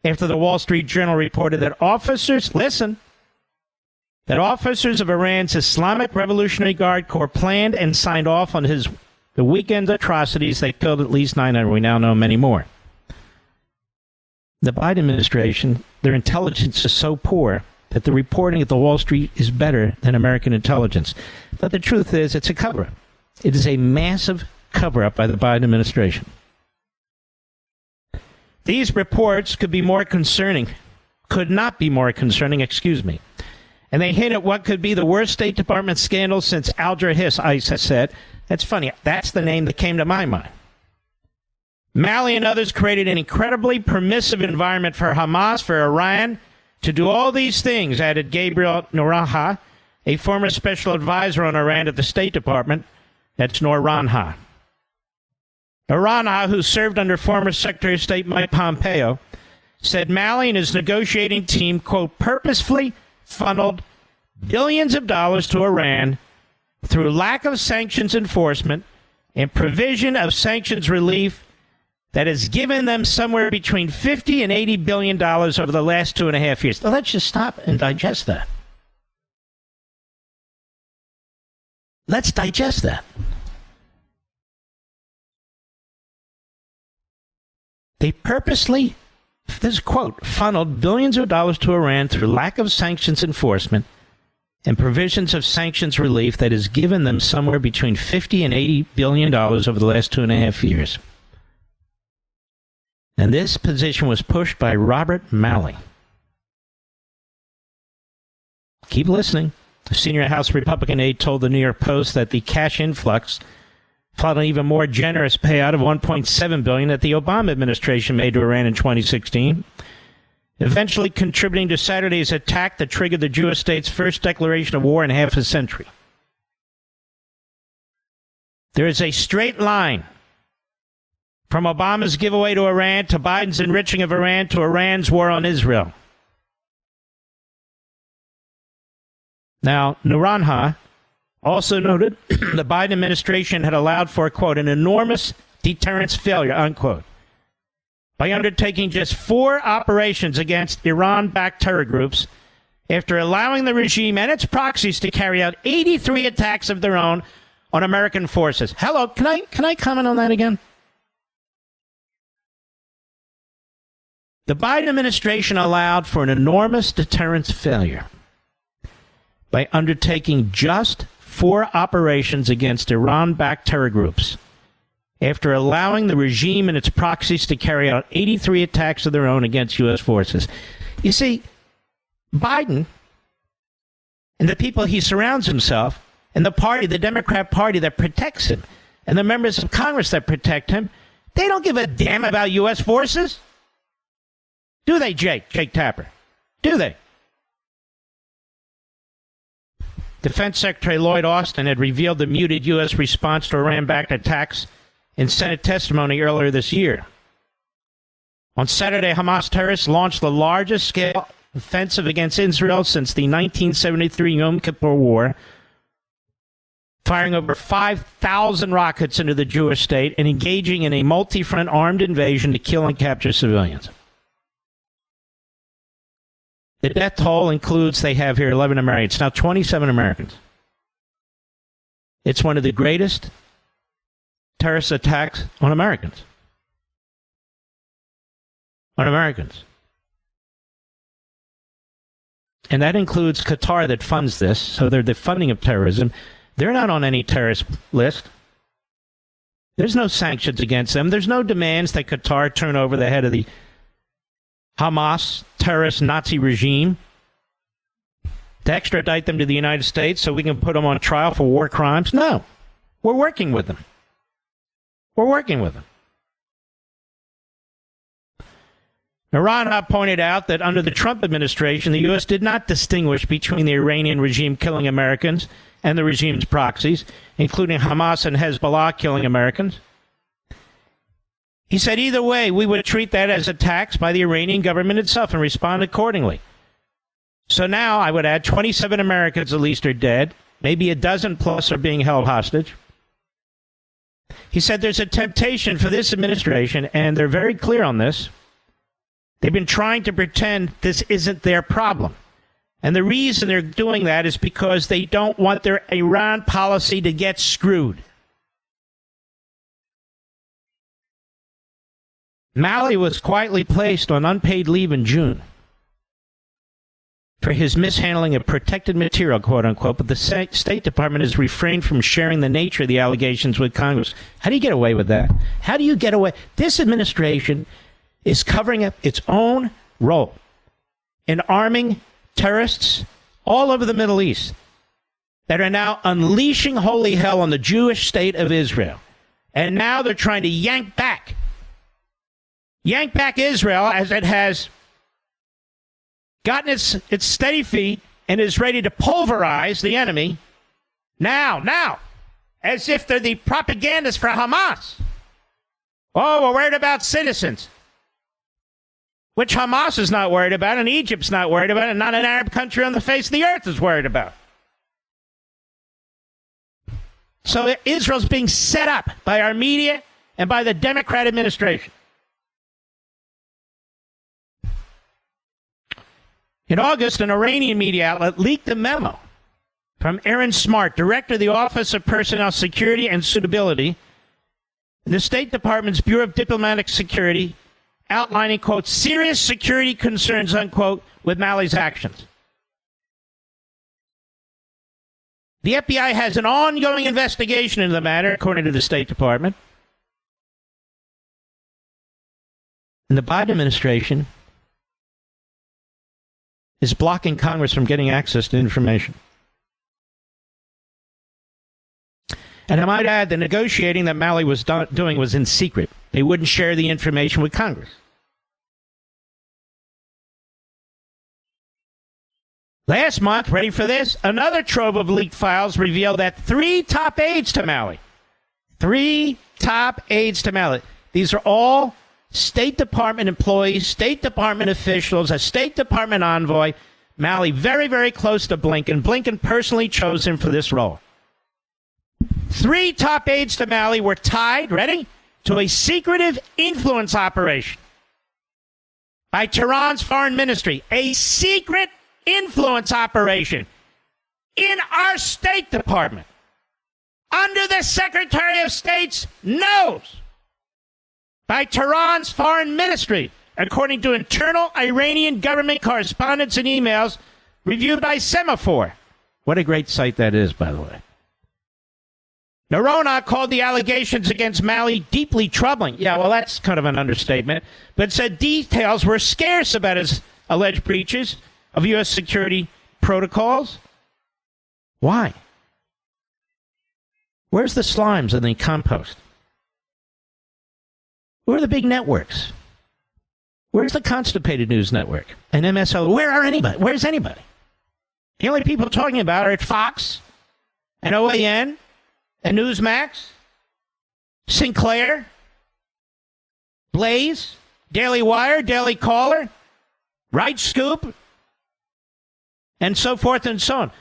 after the Wall Street Journal reported that officers, that officers of Iran's Islamic Revolutionary Guard Corps planned and signed off on the weekend atrocities that killed at least 900. We now know many more. The Biden administration, their intelligence is so poor that the reporting at the Wall Street is better than American intelligence. But the truth is, it's a cover-up. It is a massive cover-up by the Biden administration. These reports could not be more concerning, And they hint at what could be the worst State Department scandal since Alger Hiss, Issa said. That's funny. That's the name that came to my mind. Malley and others created an incredibly permissive environment for Hamas, for Iran, to do all these things, added Gabriel Noranha, a former special advisor on Iran at the State Department. That's Noranha. Noranha, who served under former Secretary of State Mike Pompeo, said Malley and his negotiating team, quote, purposefully funneled billions of dollars to Iran through lack of sanctions enforcement and provision of sanctions relief that has given them somewhere between $50 and $80 billion over the last 2.5 years. Now, let's just stop and digest that. Let's digest that. They purposely, this quote, funneled billions of dollars to Iran through lack of sanctions enforcement and provisions of sanctions relief that has given them somewhere between $50 and $80 billion over the last 2.5 years. And this position was pushed by Robert Malley. Keep listening. A senior House Republican aide told the New York Post that the cash influx followed an even more generous payout of $1.7 billion that the Obama administration made to Iran in 2016, eventually contributing to Saturday's attack that triggered the Jewish state's first declaration of war in half a century. There is a straight line from Obama's giveaway to Iran to Biden's enriching of Iran to Iran's war on Israel. Now, Noranha also noted the Biden administration had allowed for, quote, an enormous deterrence failure, unquote, by undertaking just 4 operations against Iran-backed terror groups after allowing the regime and its proxies to carry out 83 attacks of their own on American forces. Hello, can I comment on that again? The Biden administration allowed for an enormous deterrence failure by undertaking just 4 operations against Iran-backed terror groups after allowing the regime and its proxies to carry out 83 attacks of their own against U.S. forces. You see, Biden and the people he surrounds himself and the party, the Democrat Party that protects him, and the members of Congress that protect him, they don't give a damn about U.S. forces. Do they, Jake Tapper? Do they? Defense Secretary Lloyd Austin had revealed the muted U.S. response to Iran-backed attacks in Senate testimony earlier this year. On Saturday, Hamas terrorists launched the largest-scale offensive against Israel since the 1973 Yom Kippur War, firing over 5,000 rockets into the Jewish state and engaging in a multi-front armed invasion to kill and capture civilians. The death toll includes, they have here, 11 Americans. Now 27 Americans. It's one of the greatest terrorist attacks on Americans. On Americans. And that includes Qatar that funds this, so they're the funding of terrorism. They're not on any terrorist list. There's no sanctions against them. There's no demands that Qatar turn over the head of the Hamas terrorist Nazi regime to extradite them to the United States so we can put them on trial for war crimes. No. We're working with them. We're working with them. Iran pointed out that under the Trump administration, the U.S. did not distinguish between the Iranian regime killing Americans and the regime's proxies, including Hamas and Hezbollah killing Americans. He said either way, we would treat that as attacks by the Iranian government itself and respond accordingly. So now, I would add, 27 Americans at least are dead. Maybe a dozen plus are being held hostage. He said there's a temptation for this administration, and they're very clear on this. They've been trying to pretend this isn't their problem. And the reason they're doing that is because they don't want their Iran policy to get screwed. Malley was quietly placed on unpaid leave in June for his mishandling of protected material, quote unquote, but the State Department has refrained from sharing the nature of the allegations with Congress. How do you get away with that? How do you get away? This administration is covering up its own role in arming terrorists all over the Middle East that are now unleashing holy hell on the Jewish state of Israel. And now they're trying to yank back Israel as it has gotten its steady feet and is ready to pulverize the enemy now, as if they're the propagandists for Hamas. Oh, we're worried about citizens, which Hamas is not worried about, and Egypt's not worried about, and not an Arab country on the face of the earth is worried about. So Israel's being set up by our media and by the Democrat administration. In August, an Iranian media outlet leaked a memo from Aaron Smart, director of the Office of Personnel Security and Suitability, in the State Department's Bureau of Diplomatic Security, outlining, quote, serious security concerns, unquote, with Malley's actions. The FBI has an ongoing investigation into the matter, according to the State Department. And the Biden administration is blocking Congress from getting access to information. And I might add, the negotiating that Malley was doing was in secret. They wouldn't share the information with Congress. Last month, ready for this, another trove of leaked files revealed that 3 top aides to Malley, these are all State Department employees, State Department officials, a State Department envoy. Malley very, very close to Blinken. Blinken personally chose him for this role. 3 top aides to Malley were tied, ready, to a secretive influence operation by Tehran's foreign ministry. A secret influence operation in our State Department, under the Secretary of State's nose, by Tehran's foreign ministry, according to internal Iranian government correspondence and emails reviewed by Semaphore. What a great site that is, by the way. Noronha called the allegations against Malley deeply troubling. Yeah, well, that's kind of an understatement, but said details were scarce about his alleged breaches of U.S. security protocols. Why? Where's the slimes and the compost? Where are the big networks? Where's the Constipated News Network and MSL? Where are anybody? Where's anybody? The only people talking about are at Fox and OAN and Newsmax, Sinclair, Blaze, Daily Wire, Daily Caller, Right Scoop, and so forth and so on.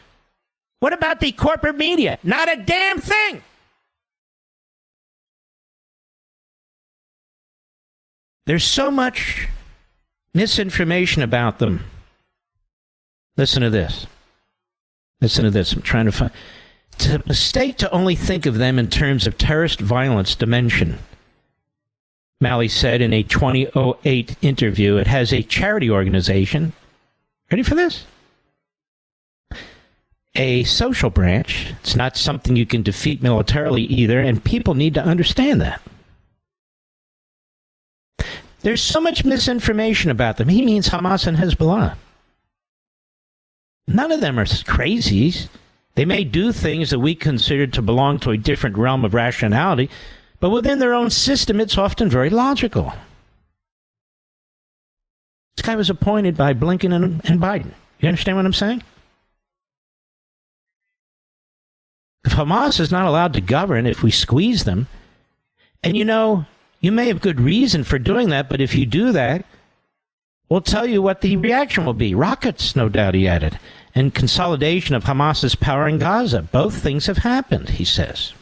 What about the corporate media? Not a damn thing. There's so much misinformation about them. Listen to this. Listen to this. I'm trying to find. It's a mistake to only think of them in terms of terrorist violence dimension, Malley said in a 2008 interview. It has a charity organization. Ready for this? A social branch. It's not something you can defeat militarily either, and people need to understand that. There's so much misinformation about them. He means Hamas and Hezbollah. None of them are crazies. They may do things that we consider to belong to a different realm of rationality, but within their own system, it's often very logical. This guy was appointed by Blinken and Biden. You understand what I'm saying? If Hamas is not allowed to govern, if we squeeze them, and you know, you may have good reason for doing that, but if you do that, we'll tell you what the reaction will be. Rockets, no doubt, he added, and consolidation of Hamas's power in Gaza. Both things have happened, he says.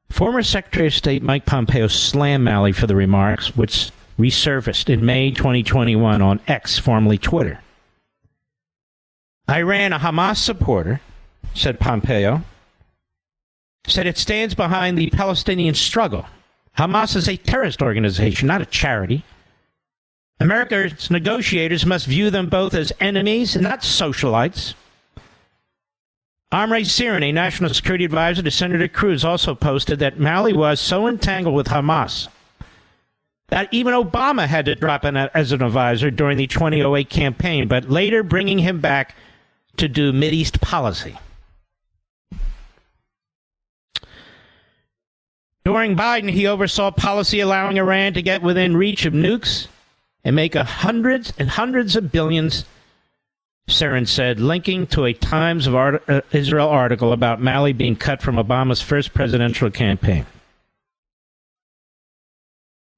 Former Secretary of State Mike Pompeo slammed Malley for the remarks, which resurfaced in May 2021 on X, formerly Twitter. Iran, a Hamas supporter, said Pompeo, said it stands behind the Palestinian struggle. Hamas is a terrorist organization, not a charity. America's negotiators must view them both as enemies and not socialites. Amre Sirin, a national security advisor to Senator Cruz, also posted that Malley was so entangled with Hamas that even Obama had to drop in as an advisor during the 2008 campaign, but later bringing him back to do Mideast policy. During Biden, he oversaw policy allowing Iran to get within reach of nukes and make hundreds and hundreds of billions, Sirin said, linking to a Times of Israel article about Malley being cut from Obama's first presidential campaign.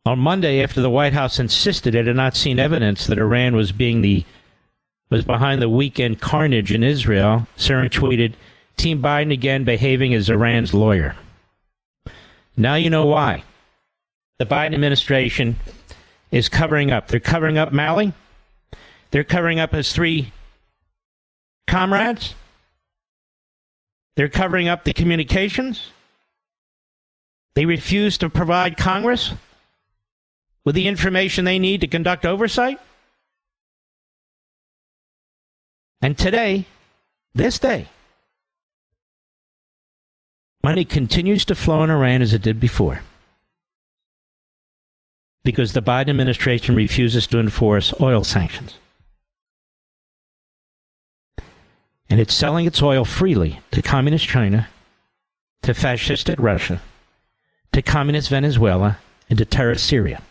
On Monday, after the White House insisted it had not seen evidence that Iran was behind the weekend carnage in Israel, Sirin tweeted, "Team Biden again behaving as Iran's lawyer." Now you know why. The Biden administration is covering up. They're covering up Malley. They're covering up his three comrades. They're covering up the communications. They refuse to provide Congress with the information they need to conduct oversight. And today, this day, money continues to flow in Iran as it did before, because the Biden administration refuses to enforce oil sanctions. And it's selling its oil freely to communist China, to fascistic Russia, to communist Venezuela, and to terrorist Syria.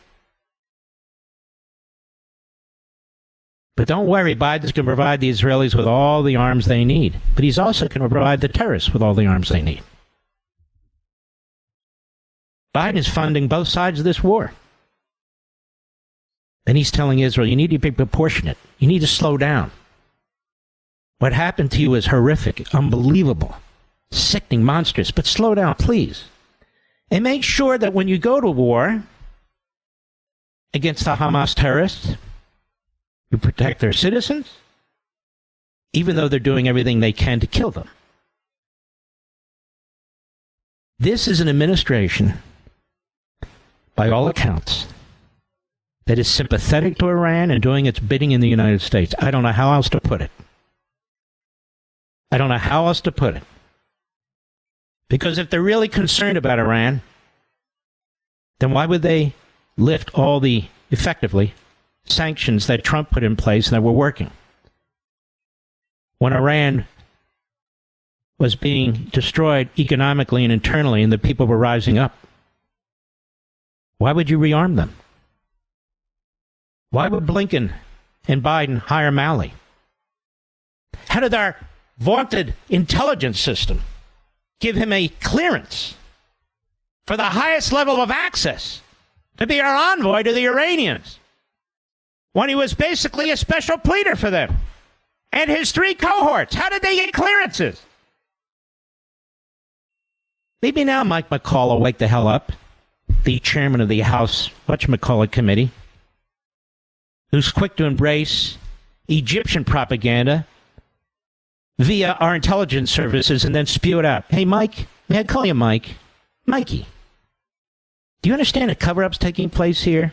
But don't worry, Biden's going to provide the Israelis with all the arms they need, but he's also going to provide the terrorists with all the arms they need. Biden is funding both sides of this war. And he's telling Israel, you need to be proportionate. You need to slow down. What happened to you is horrific, unbelievable, sickening, monstrous, but slow down, please. And make sure that when you go to war against the Hamas terrorists, you protect their citizens, even though they're doing everything they can to kill them. This is an administration, by all accounts, that is sympathetic to Iran and doing its bidding in the United States. I don't know how else to put it. I don't know how else to put it. Because if they're really concerned about Iran, then why would they lift all the, effectively, sanctions that Trump put in place that were working? When Iran was being destroyed economically and internally, and the people were rising up. Why would you rearm them? Why would Blinken and Biden hire Malley? How did our vaunted intelligence system give him a clearance for the highest level of access to be our envoy to the Iranians when he was basically a special pleader for them and his 3 cohorts? How did they get clearances? Maybe now Mike McCall will wake the hell up, the chairman of the House whatchamacallit committee, who's quick to embrace Egyptian propaganda via our intelligence services and then spew it out. Hey, Mike, may I call you Mike? Mikey, do you understand a cover-up's taking place here?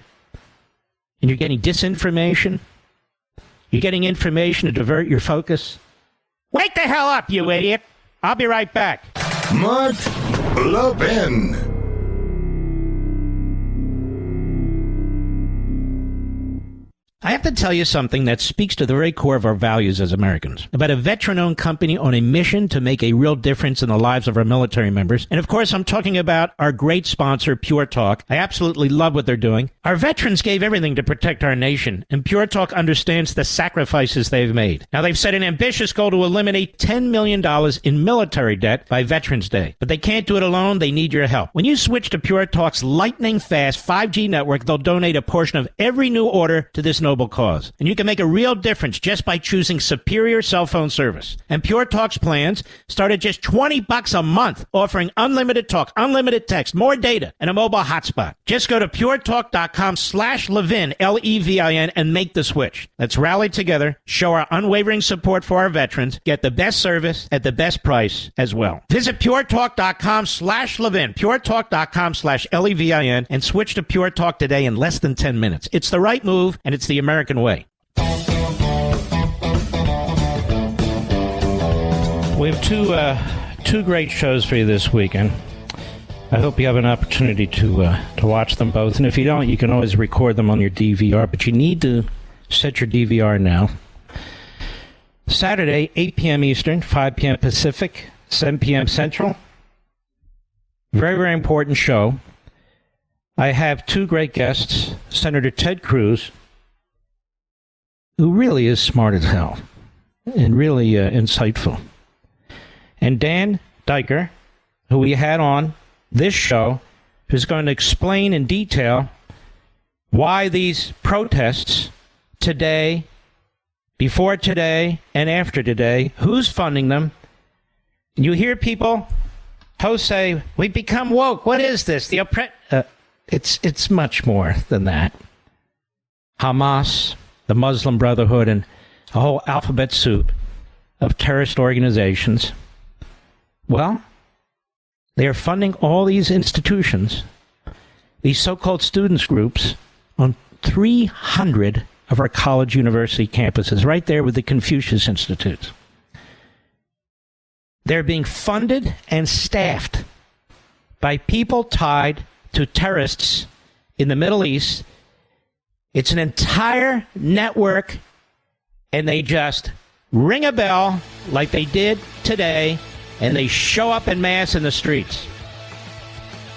And you're getting disinformation? You're getting information to divert your focus? Wake the hell up, you idiot! I'll be right back. Mark Levin. I have to tell you something that speaks to the very core of our values as Americans. About a veteran-owned company on a mission to make a real difference in the lives of our military members. And of course, I'm talking about our great sponsor, Pure Talk. I absolutely love what they're doing. Our veterans gave everything to protect our nation, and Pure Talk understands the sacrifices they've made. Now, they've set an ambitious goal to eliminate $10 million in military debt by Veterans Day. But they can't do it alone. They need your help. When you switch to Pure Talk's lightning-fast 5G network, they'll donate a portion of every new order to this noble cause. And you can make a real difference just by choosing superior cell phone service. And Pure Talk's plans start at just $20 a month, offering unlimited talk, unlimited text, more data, and a mobile hotspot. Just go to puretalk.com/Levin, Levin, and make the switch. Let's rally together, show our unwavering support for our veterans, get the best service at the best price as well. Visit puretalk.com/Levin, puretalk.com/Levin, and switch to Pure Talk today in less than 10 minutes. It's the right move, and it's the American way. We have two great shows for you this weekend. I hope you have an opportunity to watch them both. And if you don't, you can always record them on your DVR. But you need to set your DVR now. Saturday, 8 p.m. Eastern, 5 p.m. Pacific, 7 p.m. Central. Very, very important show. I have 2 great guests. Senator Ted Cruz, who really is smart as hell and really insightful. And Dan Diker, who we had on this show, who's going to explain in detail why these protests today, before today, and after today, who's funding them. You hear people, hosts say, we've become woke. What is this? It's much more than that. Hamas, the Muslim Brotherhood, and a whole alphabet soup of terrorist organizations. Well, they are funding all these institutions, these so-called students groups, on 300 of our college university campuses, right there with the Confucius Institutes. They're being funded and staffed by people tied to terrorists in the Middle East. It's an entire network, and they just ring a bell like they did today, and they show up en masse in the streets.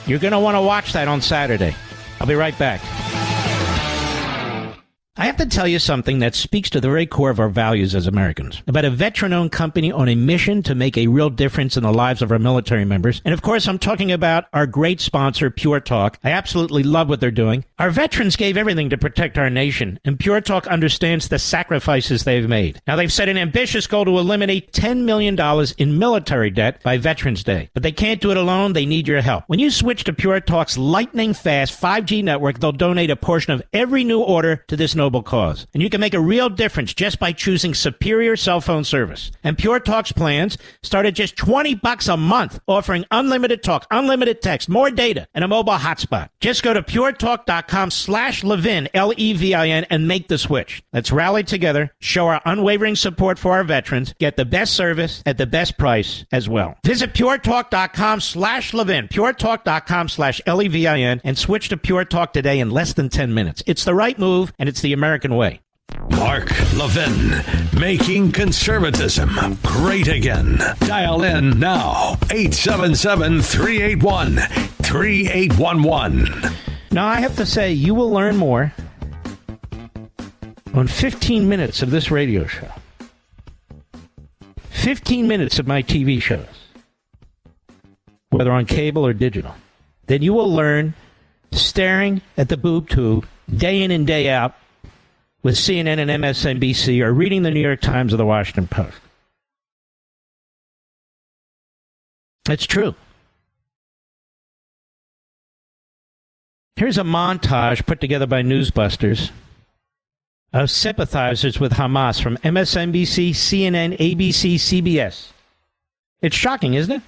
You're going to want to watch that on Saturday. I'll be right back. I have to tell you something that speaks to the very core of our values as Americans. About a veteran-owned company on a mission to make a real difference in the lives of our military members. And of course, I'm talking about our great sponsor, Pure Talk. I absolutely love what they're doing. Our veterans gave everything to protect our nation, and Pure Talk understands the sacrifices they've made. Now, they've set an ambitious goal to eliminate $10 million in military debt by Veterans Day. But they can't do it alone. They need your help. When you switch to Pure Talk's lightning-fast 5G network, they'll donate a portion of every new order to this noble cause. And you can make a real difference just by choosing superior cell phone service. And Pure Talk's plans start at just $20 a month, offering unlimited talk, unlimited text, more data, and a mobile hotspot. Just go to puretalk.com/Levin, Levin, and make the switch. Let's rally together, show our unwavering support for our veterans, get the best service at the best price as well. Visit puretalk.com/Levin, puretalk.com/Levin, and switch to Pure Talk today in less than 10 minutes. It's the right move, and it's the American way. Mark Levin, making conservatism great again. Dial in now, 877-381-3811. Now, I have to say, you will learn more on 15 minutes of this radio show. 15 minutes of my TV shows, whether on cable or digital, then you will learn staring at the boob tube day in and day out with CNN and MSNBC or reading the New York Times or the Washington Post. It's true. Here's a montage put together by Newsbusters of sympathizers with Hamas from MSNBC, CNN, ABC, CBS. It's shocking, isn't it?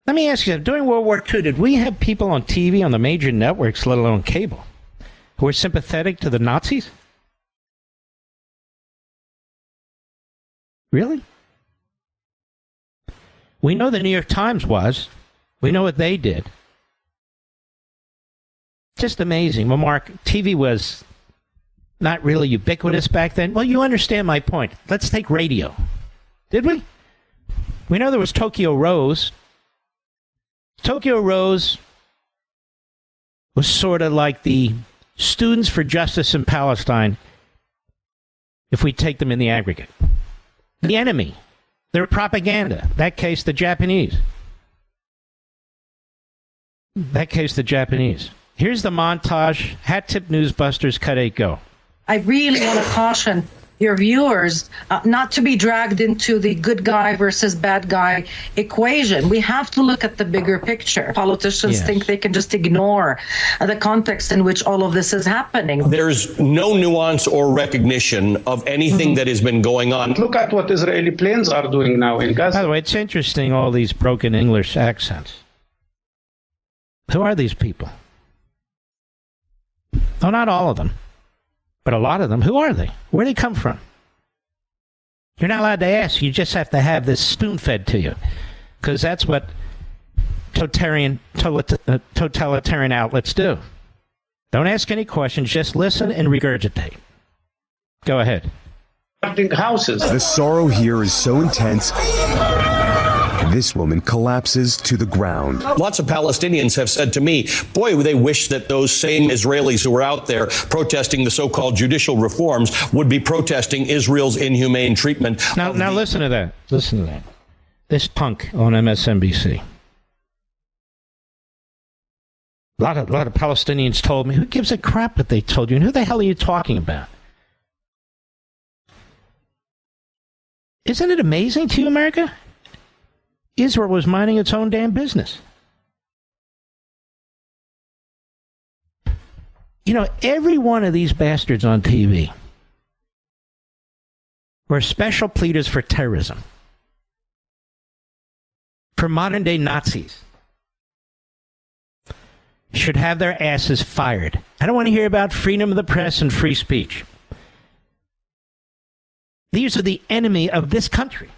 Let me ask you, during World War II, did we have people on TV on the major networks, let alone cable, who were sympathetic to the Nazis? Really? We know the New York Times was. We know what they did. Just amazing. Well, Mark, TV was not really ubiquitous back then. Well, you understand my point. Let's take radio. Did we? We know there was Tokyo Rose. Tokyo Rose was sort of like the Students for Justice in Palestine, if we take them in the aggregate. The enemy. Their propaganda. That case, the Japanese. Here's the montage. Hat tip Newsbusters, cut 8, go. I really want to caution your viewers not to be dragged into the good guy versus bad guy equation. We have to look at the bigger picture. Politicians think they can just ignore the context in which all of this is happening. There's no nuance or recognition of anything that has been going on. Look at what Israeli planes are doing now in Gaza. By the way, it's interesting, all these broken English accents. Who are these people? Oh, not all of them, but a lot of them. Who are they? Where do they come from? You're not allowed to ask. You just have to have this spoon-fed to you, because that's what totalitarian outlets do. Don't ask any questions. Just listen and regurgitate. Go ahead. Houses. The sorrow here is so intense. This woman collapses to the ground. Lots of Palestinians have said to me, boy, they wish that those same Israelis who were out there protesting the so-called judicial reforms would be protesting Israel's inhumane treatment. Now listen to that. Listen to that. This punk on MSNBC. A lot of Palestinians told me, who gives a crap what they told you? And who the hell are you talking about? Isn't it amazing to you, America? Israel was minding its own damn business. You know, every one of these bastards on TV were special pleaders for terrorism, for modern-day Nazis. Should have their asses fired. I don't want to hear about freedom of the press and free speech. These are the enemy of this country,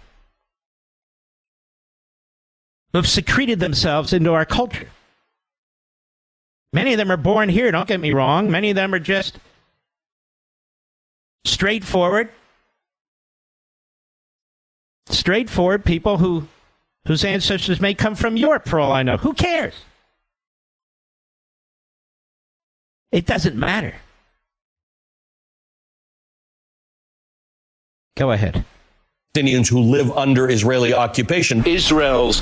who have secreted themselves into our culture. Many of them are born here, don't get me wrong. Many of them are just straightforward people whose ancestors may come from Europe, for all I know. Who cares? It doesn't matter. Go ahead. Palestinians who live under Israeli occupation. Israel's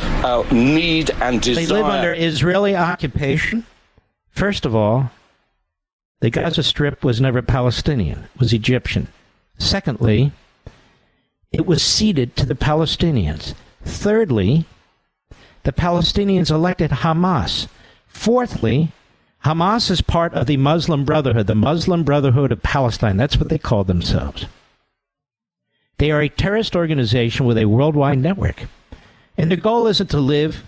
need and desire. They live under Israeli occupation. First of all, the Gaza Strip was never Palestinian. It was Egyptian. Secondly, it was ceded to the Palestinians. Thirdly, the Palestinians elected Hamas. Fourthly, Hamas is part of the Muslim Brotherhood, the Muslim Brotherhood of Palestine. That's what they call themselves. They are a terrorist organization with a worldwide network. And their goal isn't to live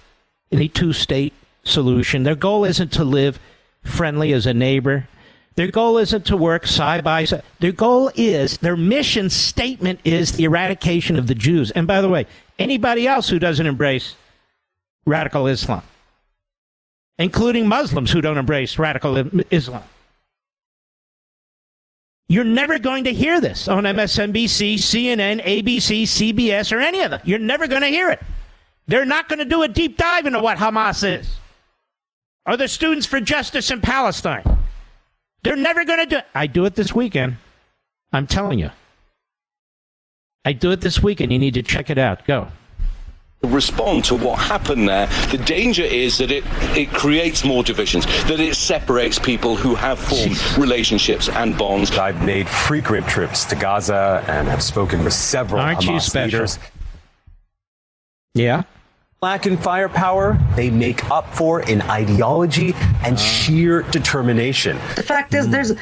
in a two-state solution. Their goal isn't to live friendly as a neighbor. Their goal isn't to work side by side. Their goal is, their mission statement is the eradication of the Jews. And by the way, anybody else who doesn't embrace radical Islam, including Muslims who don't embrace radical Islam. You're never going to hear this on MSNBC, CNN, ABC, CBS, or any of them. You're never going to hear it. They're not going to do a deep dive into what Hamas is or the Students for Justice in Palestine. They're never going to do it. I do it this weekend. I'm telling you. I do it this weekend. You need to check it out. Go. Respond to what happened there. The danger is that it creates more divisions, that it separates people who have formed relationships and bonds. I've made frequent trips to Gaza and have spoken with several Hamas leaders. Yeah. Lack in firepower, they make up for in ideology and sheer determination. The fact is, there's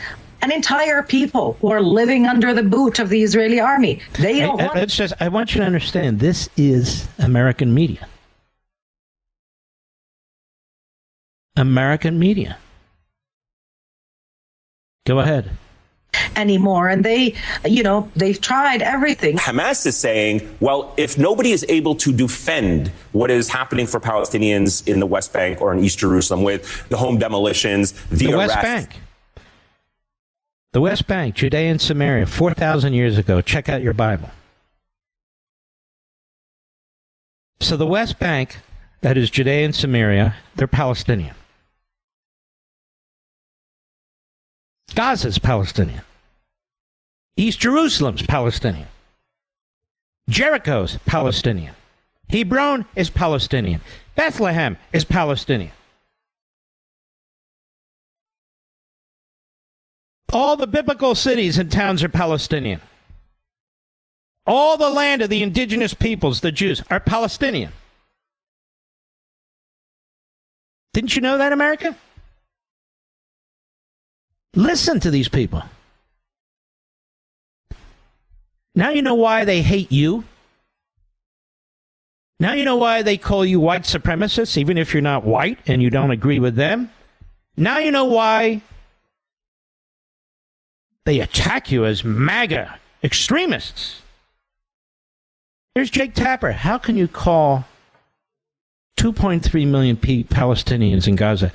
an entire people who are living under the boot of the Israeli army. They don't want... It's just, I want you to understand, this is American media. American media. Go ahead. Anymore. And they, they've tried everything. Hamas is saying, well, if nobody is able to defend what is happening for Palestinians in the West Bank or in East Jerusalem with the home demolitions, the West Bank. The West Bank, Judea and Samaria, 4,000 years ago. Check out your Bible. So the West Bank, that is Judea and Samaria, they're Palestinian. Gaza's Palestinian. East Jerusalem's Palestinian. Jericho's Palestinian. Hebron is Palestinian. Bethlehem is Palestinian. All the biblical cities and towns are Palestinian. All the land of the indigenous peoples, the Jews, are Palestinian. Didn't you know that, America? Listen to these people. Now you know why they hate you. Now you know why they call you white supremacists, even if you're not white and you don't agree with them. Now you know why they attack you as MAGA extremists. Here's Jake Tapper. How can you call 2.3 million Palestinians in Gaza?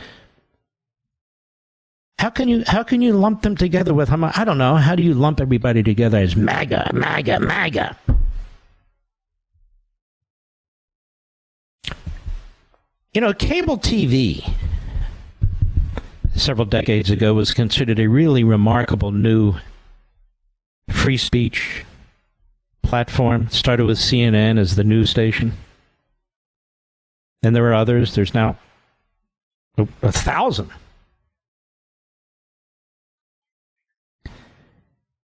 How can you lump them together with Hamas? I don't know. How do you lump everybody together as MAGA, MAGA, MAGA? Cable TV several decades ago was considered a really remarkable new free speech platform. It started with CNN as the news station. And there were others. There's now 1,000.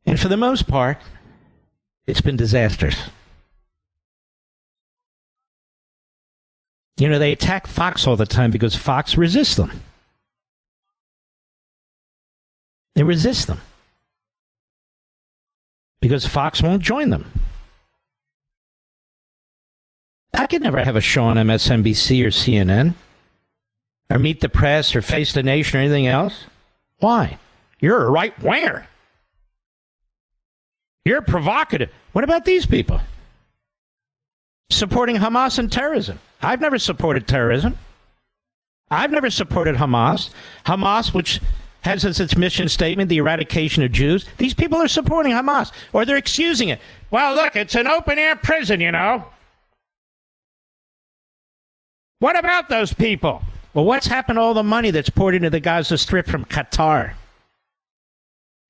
And for the most part, it's been disastrous. They attack Fox all the time because Fox resists them. They resist them because Fox won't join them. I could never have a show on MSNBC or CNN or Meet the Press or Face the Nation or anything else. Why? You're a right-winger. You're provocative. What about these people? Supporting Hamas and terrorism. I've never supported terrorism. I've never supported Hamas. Hamas, which has as its mission statement the eradication of Jews. These people are supporting Hamas, or they're excusing it. Well, look, it's an open-air prison, What about those people? Well, what's happened to all the money that's poured into the Gaza Strip from Qatar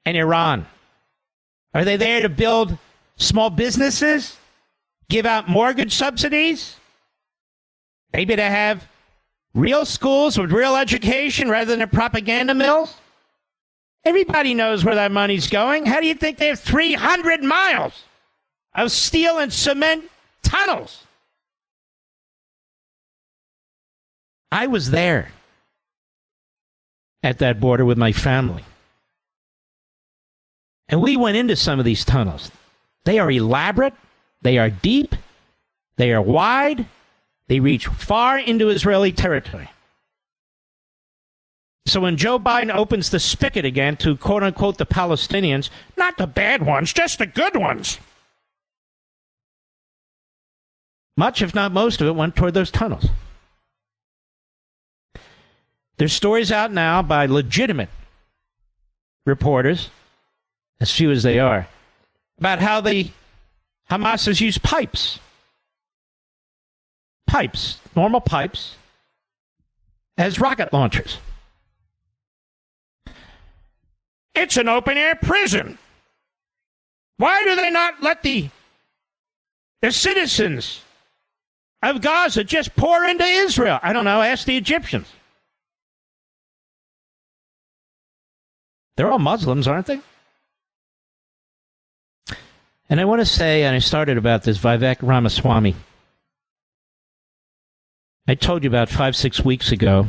and Iran? Are they there to build small businesses? Give out mortgage subsidies? Maybe to have real schools with real education rather than a propaganda mill? Everybody knows where that money's going. How do you think they have 300 miles of steel and cement tunnels? I was there at that border with my family. And we went into some of these tunnels. They are elaborate. They are deep. They are wide. They reach far into Israeli territory. So when Joe Biden opens the spigot again to, quote-unquote, the Palestinians, not the bad ones, just the good ones. Much, if not most of it, went toward those tunnels. There's stories out now by legitimate reporters as few as they are, about how the Hamas has used pipes, normal pipes, as rocket launchers. It's an open-air prison. Why do they not let the citizens of Gaza just pour into Israel? I don't know. Ask the Egyptians. They're all Muslims, aren't they? And I want to say, and I started about this, Vivek Ramaswamy. I told you about 5-6 weeks ago.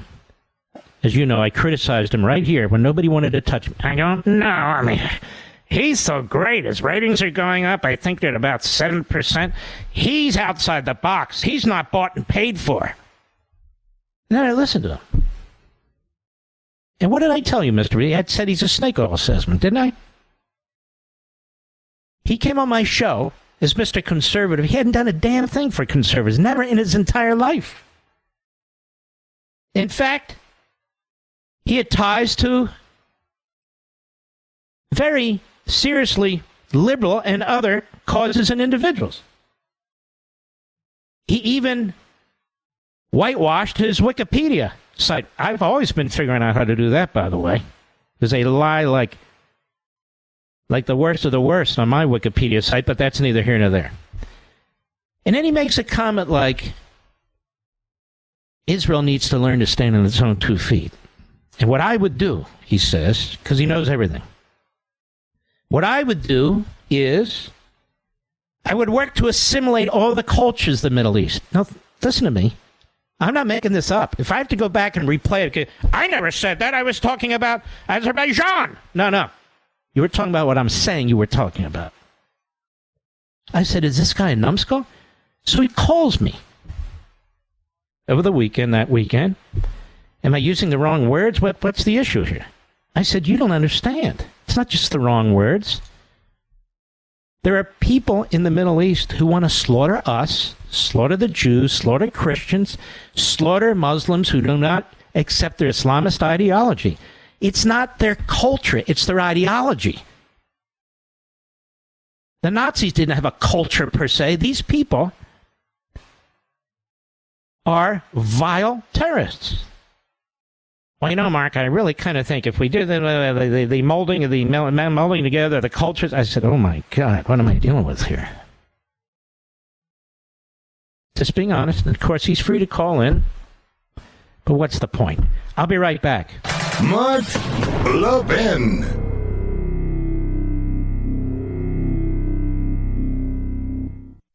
As you know, I criticized him right here when nobody wanted to touch me. I don't know. I mean, he's so great. His ratings are going up. I think they're at about 7%. He's outside the box. He's not bought and paid for. And then I listened to him. And what did I tell you, Mr. B? I said he's a snake oil salesman, didn't I? He came on my show as Mr. Conservative. He hadn't done a damn thing for conservatives, never in his entire life. In fact, he had ties to very seriously liberal and other causes and individuals. He even whitewashed his Wikipedia site. I've always been figuring out how to do that, by the way. There's a lie like the worst of the worst on my Wikipedia site, but that's neither here nor there. And then he makes a comment like, Israel needs to learn to stand on its own 2 feet. And what I would do, he says, because he knows everything, what I would do is I would work to assimilate all the cultures of the Middle East. Now, listen to me. I'm not making this up. If I have to go back and replay it, I never said that. I was talking about Azerbaijan. No. You were talking about what I'm saying you were talking about. I said, is this guy a numbskull? So he calls me over the weekend, that weekend. Am I using the wrong words? What's the issue here? I said, you don't understand. It's not just the wrong words. There are people in the Middle East who want to slaughter us, slaughter the Jews, slaughter Christians, slaughter Muslims who do not accept their Islamist ideology. It's not their culture, it's their ideology. The Nazis didn't have a culture per se. These people are vile terrorists. Well, you know, Mark, I really kind of think if we do the molding of the molding together, the cultures, I said, oh my God, what am I dealing with here? Just being honest. And of course, he's free to call in. But what's the point? I'll be right back. Mark Levin.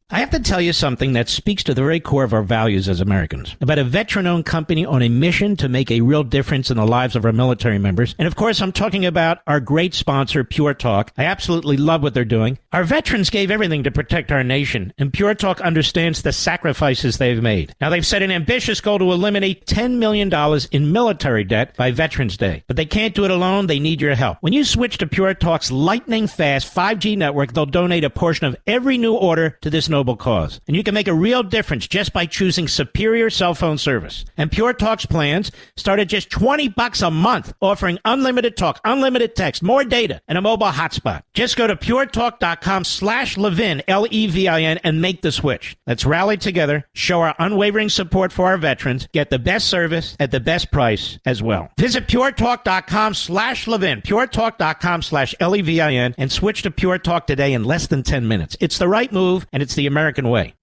I have to tell you something that speaks to the very core of our values as Americans. About a veteran-owned company on a mission to make a real difference in the lives of our military members. And of course, I'm talking about our great sponsor, Pure Talk. I absolutely love what they're doing. Our veterans gave everything to protect our nation, and Pure Talk understands the sacrifices they've made. Now, they've set an ambitious goal to eliminate $10 million in military debt by Veterans Day. But they can't do it alone. They need your help. When you switch to Pure Talk's lightning-fast 5G network, they'll donate a portion of every new order to this noble cause. And you can make a real difference just by choosing superior cell phone service. And Pure Talk's plans start at just $20 a month, offering unlimited talk, unlimited text, more data, and a mobile hotspot. Just go to puretalk.com/Levin, Levin, and make the switch. Let's rally together, show our unwavering support for our veterans, get the best service at the best price as well. Visit puretalk.com/Levin, puretalk.com/Levin, and switch to Pure Talk today in less than 10 minutes. It's the right move, and it's the American way.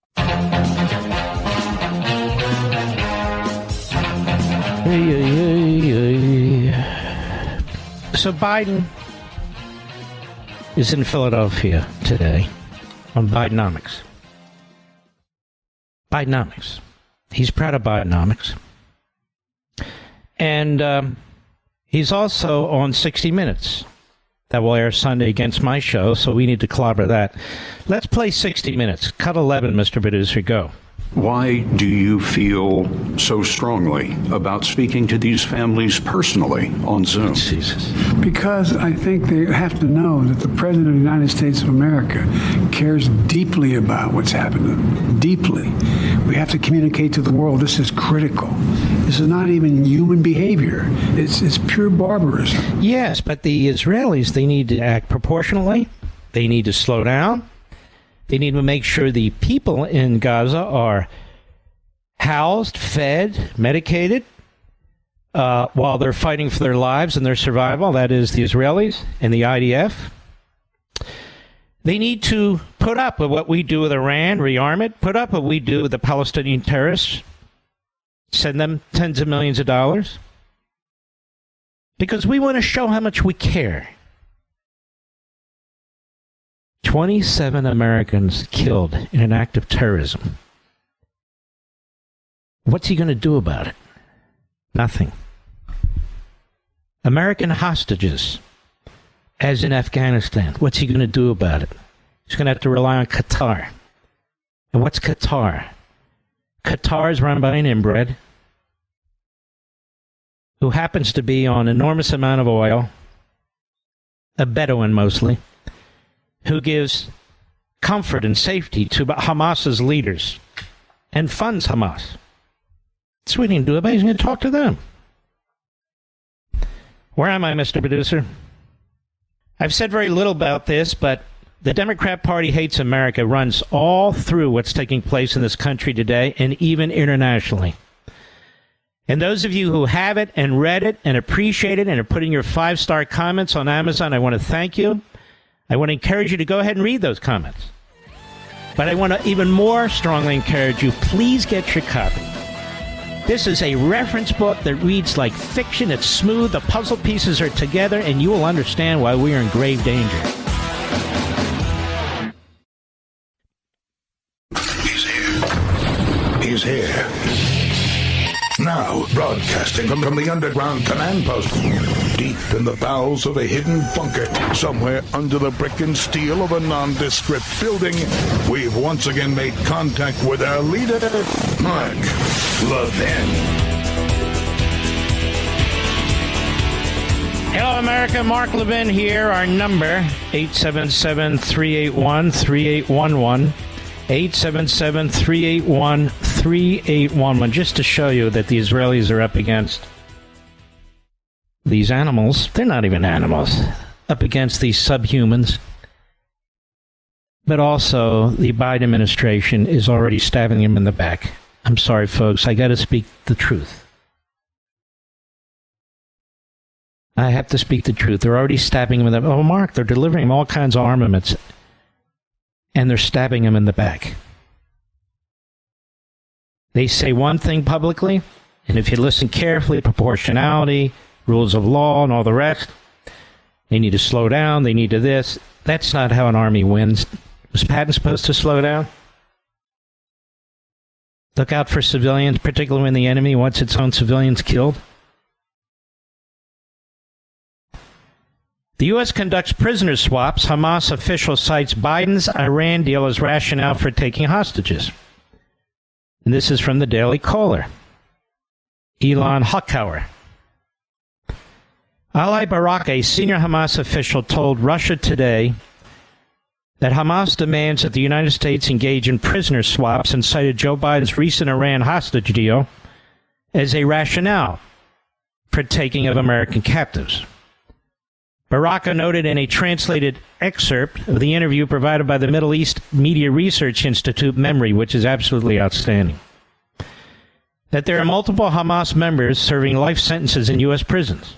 So Biden is in Philadelphia today on Bidenomics. Bidenomics. He's proud of Bidenomics. And he's also on 60 Minutes. That will air Sunday against my show, so we need to clobber that. Let's play 60 Minutes. Cut 11, Mr. Producer, go. Why do you feel so strongly about speaking to these families personally on Zoom? Jesus. Because I think they have to know that the President of the United States of America cares deeply about what's happening. Deeply. We have to communicate to the world. This is critical. This is not even human behavior. It's pure barbarism. Yes, but the Israelis, they need to act proportionally. They need to slow down. They need to make sure the people in Gaza are housed, fed, medicated, while they're fighting for their lives and their survival. That is the Israelis and the IDF. They need to put up with what we do with Iran, rearm it, put up what we do with the Palestinian terrorists, send them tens of millions of dollars, because we want to show how much we care. 27 Americans killed in an act of terrorism. What's he going to do about it? Nothing. American hostages, as in Afghanistan. What's he going to do about it? He's going to have to rely on Qatar. And what's Qatar? Qatar is run by an inbred who happens to be on an enormous amount of oil, a Bedouin mostly, who gives comfort and safety to Hamas's leaders and funds Hamas. That's what he didn't do about it. He's going to talk to them. Where am I, Mr. Producer? I've said very little about this, but the Democrat Party hates America runs all through what's taking place in this country today and even internationally. And those of you who have it and read it and appreciate it and are putting your 5-star comments on Amazon, I want to thank you. I want to encourage you to go ahead and read those comments. But I want to even more strongly encourage you, please get your copy. This is a reference book that reads like fiction. It's smooth. The puzzle pieces are together, and you will understand why we are in grave danger. He's here. Now, broadcasting from the underground command post, deep in the bowels of a hidden bunker, somewhere under the brick and steel of a nondescript building, we've once again made contact with our leader, Mark Levin. Hello, America. Mark Levin here. Our number, 877-381-3811. 877-381-3811, just to show you that the Israelis are up against these animals. They're not even animals. Up against these subhumans. But also, the Biden administration is already stabbing him in the back. I'm sorry, folks. I got to speak the truth. I have to speak the truth. They're already stabbing him in the back. Oh, Mark, they're delivering him all kinds of armaments. And they're stabbing him in the back. They say one thing publicly, and if you listen carefully, proportionality, rules of law, and all the rest, they need to slow down, they need to this. That's not how an army wins. Was Patton supposed to slow down? Look out for civilians, particularly when the enemy wants its own civilians killed? The U.S. conducts prisoner swaps. Hamas official cites Biden's Iran deal as rationale for taking hostages. And this is from the Daily Caller. Elon Huckauer. Ali Barak, a senior Hamas official, told Russia Today that Hamas demands that the United States engage in prisoner swaps and cited Joe Biden's recent Iran hostage deal as a rationale for taking of American captives. Baraka noted in a translated excerpt of the interview provided by the Middle East Media Research Institute, MEMRI, which is absolutely outstanding, that there are multiple Hamas members serving life sentences in U.S. prisons.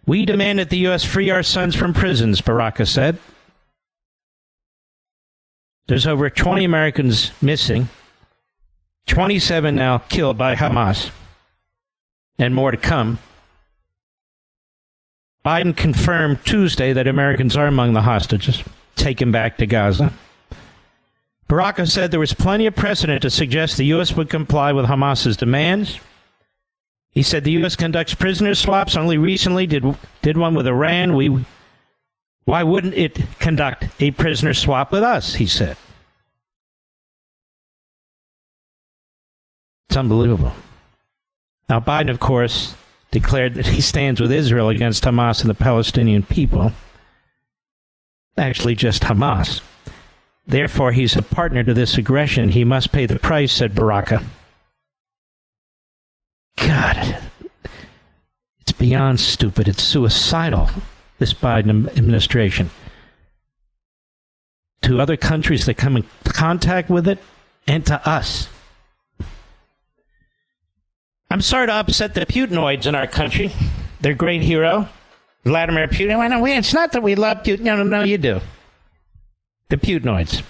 We demand that the U.S. free our sons from prisons, Baraka said. There's over 20 Americans missing, 27 now killed by Hamas, and more to come. Biden confirmed Tuesday that Americans are among the hostages taken back to Gaza. Baraka said there was plenty of precedent to suggest the U.S. would comply with Hamas's demands. He said the U.S. conducts prisoner swaps. Only recently did one with Iran. Why wouldn't it conduct a prisoner swap with us, he said. It's unbelievable. Now, Biden, of course, declared that he stands with Israel against Hamas and the Palestinian people. Actually, just Hamas. Therefore, he's a partner to this aggression. He must pay the price, said Baraka. God, it's beyond stupid. It's suicidal, this Biden administration. To other countries that come in contact with it, and to us. I'm sorry to upset the Putinoids in our country. Their great hero, Vladimir Putin. It's not that we love Putin. No, you do. The Putinoids.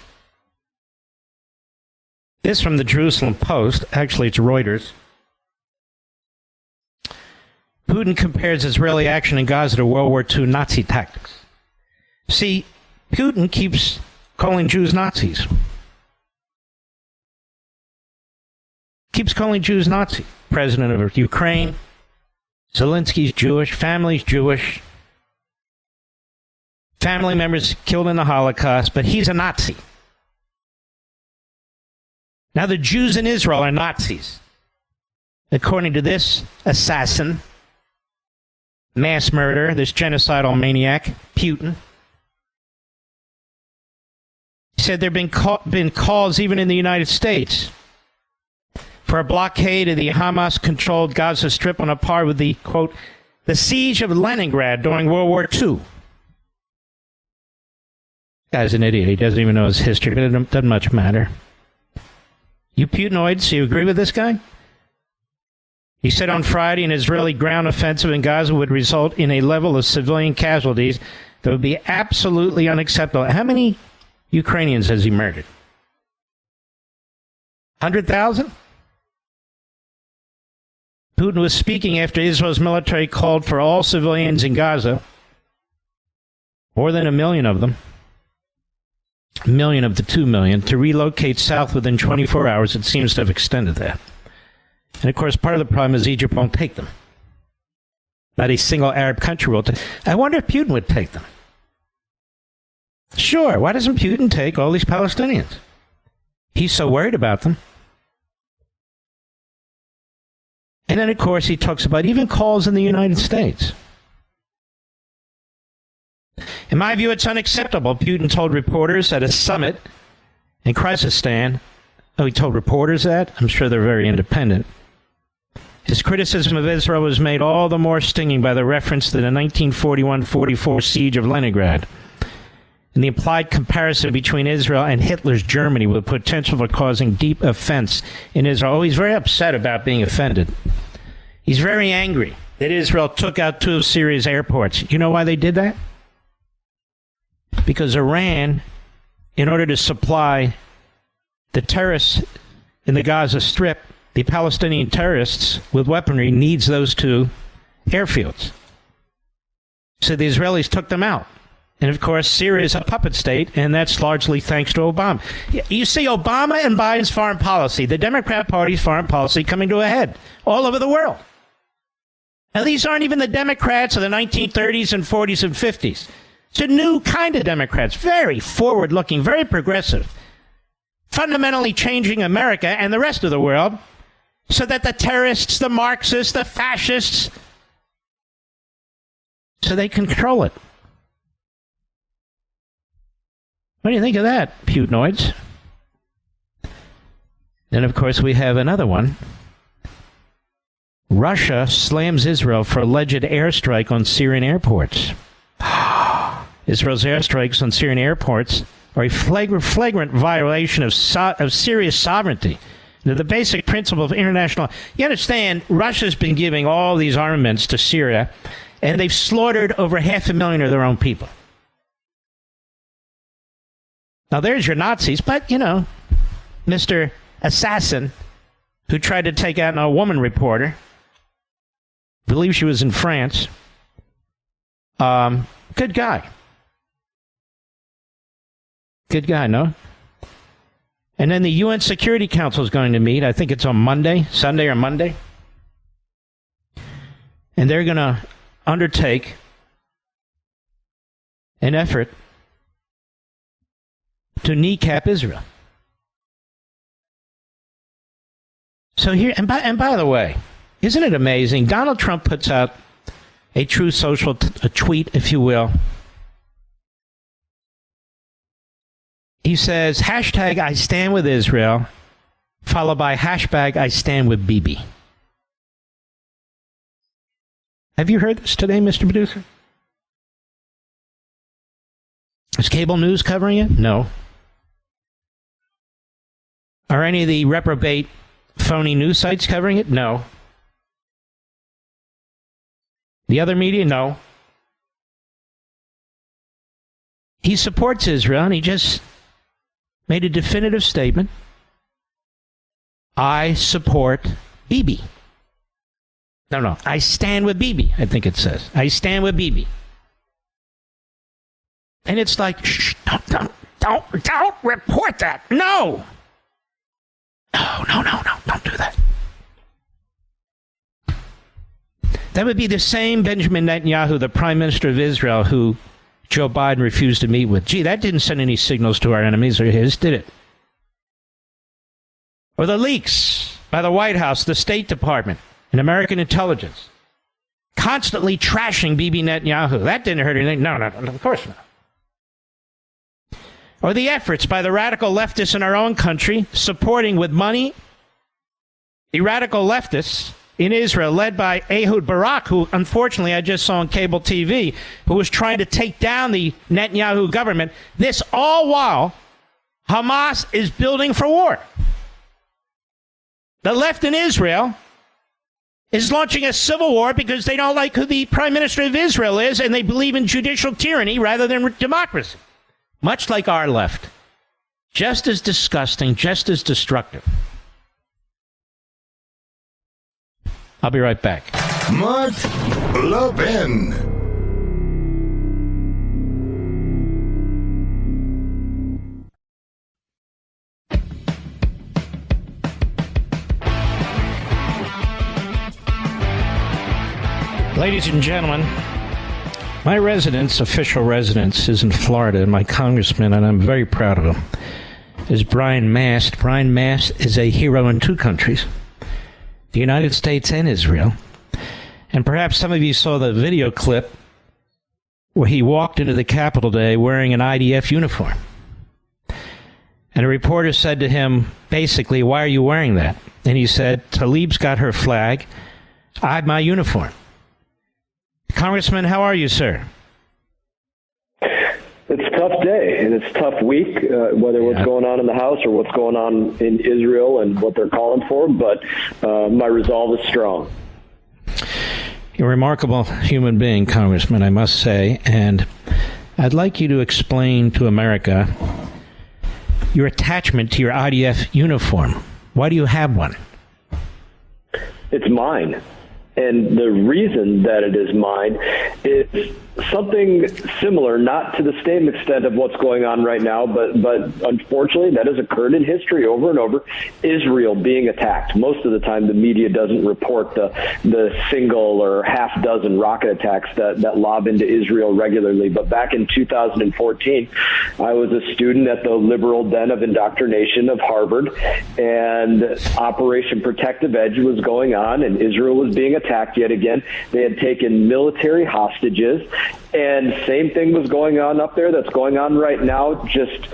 This from the Jerusalem Post. Actually, it's Reuters. Putin compares Israeli action in Gaza to World War II Nazi tactics. See, Putin keeps calling Jews Nazis. Keeps calling Jews Nazi. President of Ukraine. Zelensky's Jewish. Family's Jewish. Family members killed in the Holocaust, but he's a Nazi. Now the Jews in Israel are Nazis. According to this assassin, mass murderer, this genocidal maniac, Putin. He said there have been calls even in the United States for a blockade of the Hamas-controlled Gaza Strip on a par with the, quote, the siege of Leningrad during World War II. Guy's an idiot. He doesn't even know his history, but it doesn't much matter. You Putinoids, you agree with this guy? He said on Friday an Israeli ground offensive in Gaza would result in a level of civilian casualties that would be absolutely unacceptable. How many Ukrainians has he murdered? 100,000? Putin was speaking after Israel's military called for all civilians in Gaza, more than 1 million of them, 1 million of the 2 million, to relocate south within 24 hours. It seems to have extended that. And, of course, part of the problem is Egypt won't take them. Not a single Arab country will take them. I wonder if Putin would take them. Sure, why doesn't Putin take all these Palestinians? He's so worried about them. And then, of course, he talks about even calls in the United States. In my view, it's unacceptable, Putin told reporters at a summit in Kyrgyzstan. Oh, he told reporters that? I'm sure they're very independent. His criticism of Israel was made all the more stinging by the reference to the 1941-44 siege of Leningrad and the implied comparison between Israel and Hitler's Germany with potential for causing deep offense in Israel. Oh, he's very upset about being offended. He's very angry that Israel took out 2 of Syria's airports. You know why they did that? Because Iran, in order to supply the terrorists in the Gaza Strip, the Palestinian terrorists with weaponry, needs those 2 airfields. So the Israelis took them out. And, of course, Syria is a puppet state, and that's largely thanks to Obama. You see Obama and Biden's foreign policy, the Democrat Party's foreign policy, coming to a head all over the world. Now, these aren't even the Democrats of the 1930s and 40s and 50s. It's a new kind of Democrats, very forward-looking, very progressive, fundamentally changing America and the rest of the world so that the terrorists, the Marxists, the fascists, so they control it. What do you think of that, Putinoids? Then, of course, we have another one. Russia slams Israel for alleged airstrike on Syrian airports. Israel's airstrikes on Syrian airports are a flagrant violation of Syria's sovereignty. The basic principle of international... You understand, Russia's been giving all these armaments to Syria, and they've slaughtered over 500,000 of their own people. Now, there's your Nazis, but, you know, Mr. Assassin, who tried to take out a woman reporter, I believe she was in France, good guy. Good guy, no? And then the UN Security Council is going to meet. I think it's on Monday, Sunday or Monday. And they're going to undertake an effort to kneecap Israel. So here, and by the way, isn't it amazing? Donald Trump puts out a true social a tweet, if you will. He says, hashtag I stand with Israel, followed by hashtag I stand with Bibi. Have you heard this today, Mr. Producer? Is cable news covering it? No. Are any of the reprobate, phony news sites covering it? No. The other media? No. He supports Israel, and he just made a definitive statement. I support Bibi. No. I stand with Bibi, I think it says. I stand with Bibi. And it's like, shh, don't report that. No. No, don't do that. That would be the same Benjamin Netanyahu, the Prime Minister of Israel, who Joe Biden refused to meet with. Gee, that didn't send any signals to our enemies or his, did it? Or the leaks by the White House, the State Department, and American intelligence, constantly trashing Bibi Netanyahu. That didn't hurt anything. No, of course not. Or the efforts by the radical leftists in our own country, supporting with money the radical leftists in Israel, led by Ehud Barak, who unfortunately I just saw on cable TV, who was trying to take down the Netanyahu government. This all while Hamas is building for war. The left in Israel is launching a civil war because they don't like who the Prime Minister of Israel is, and they believe in judicial tyranny rather than democracy. Much like our left. Just as disgusting, just as destructive. I'll be right back. Mark Levin. Ladies and gentlemen, my residence, official residence, is in Florida, and my congressman, and I'm very proud of him, is Brian Mast. Brian Mast is a hero in two countries, the United States and Israel. And perhaps some of you saw the video clip where he walked into the Capitol today wearing an IDF uniform. And a reporter said to him, basically, why are you wearing that? And he said, Tlaib's got her flag, I have my uniform. Congressman, how are you, sir? It's a tough day, and it's a tough week, whether what's going on in the House or what's going on in Israel and what they're calling for, but my resolve is strong. You're a remarkable human being, Congressman, I must say, and I'd like you to explain to America your attachment to your IDF uniform. Why do you have one? It's mine. And the reason that it is mine is something similar, not to the same extent of what's going on right now, but unfortunately that has occurred in history over and over. Israel being attacked. Most of the time the media doesn't report the single or half dozen rocket attacks that lob into Israel regularly. But back in 2014, I was a student at the liberal den of indoctrination of Harvard, and Operation Protective Edge was going on, and Israel was being attacked yet again. They had taken military hostages, and same thing was going on up there that's going on right now. Just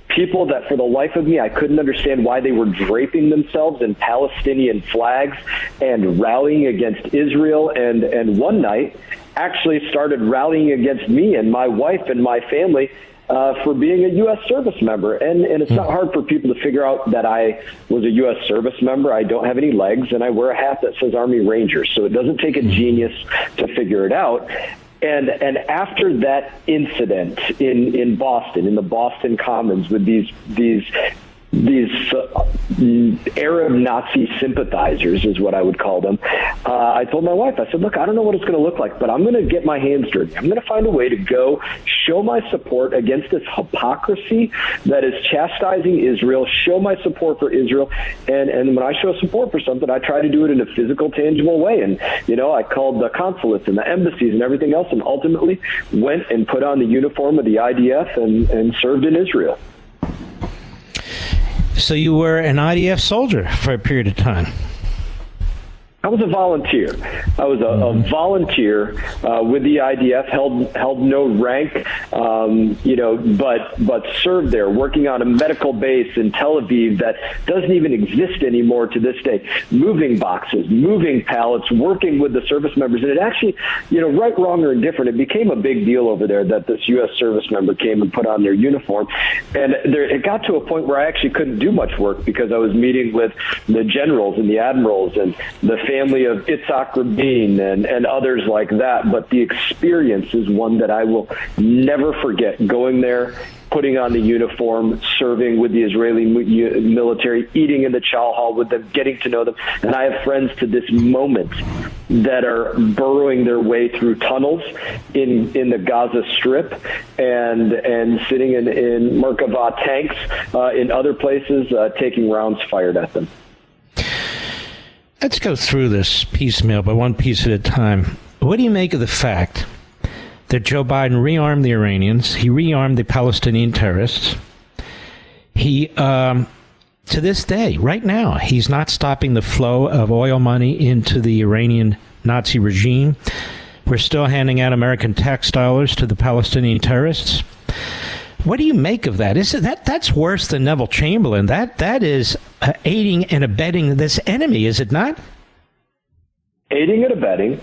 people that for the life of me, I couldn't understand why they were draping themselves in Palestinian flags and rallying against Israel. And one night actually started rallying against me and my wife and my family for being a U.S. service member. And it's not hard for people to figure out that I was a U.S. service member. I don't have any legs, and I wear a hat that says Army Ranger. So it doesn't take a genius to figure it out. And after that incident in Boston, in the Boston Commons, with these Arab Nazi sympathizers is what I would call them. I told my wife, I said, look, I don't know what it's going to look like, but I'm going to get my hands dirty. I'm going to find a way to go show my support against this hypocrisy that is chastising Israel, show my support for Israel. And when I show support for something, I try to do it in a physical, tangible way. And, I called the consulates and the embassies and everything else, and ultimately went and put on the uniform of the IDF and served in Israel. So you were an IDF soldier for a period of time. I was a volunteer. I was a volunteer with the IDF, held no rank, but served there, working on a medical base in Tel Aviv that doesn't even exist anymore to this day. Moving boxes, moving pallets, working with the service members, and it actually, right, wrong, or indifferent, it became a big deal over there that this U.S. service member came and put on their uniform, and it got to a point where I actually couldn't do much work because I was meeting with the generals and the admirals and the family of Itzhak Rabin and others like that. But the experience is one that I will never forget. Going there, putting on the uniform, serving with the Israeli military, eating in the chow hall with them, getting to know them. And I have friends to this moment that are burrowing their way through tunnels in the Gaza Strip and sitting in Merkava tanks in other places, taking rounds fired at them. Let's go through this piecemeal, but one piece at a time. What do you make of the fact that Joe Biden rearmed the Iranians? He rearmed the Palestinian terrorists. He, to this day, right now, he's not stopping the flow of oil money into the Iranian Nazi regime. We're still handing out American tax dollars to the Palestinian terrorists. What do you make of that? That's worse than Neville Chamberlain. That is aiding and abetting this enemy, is it not? Aiding and abetting.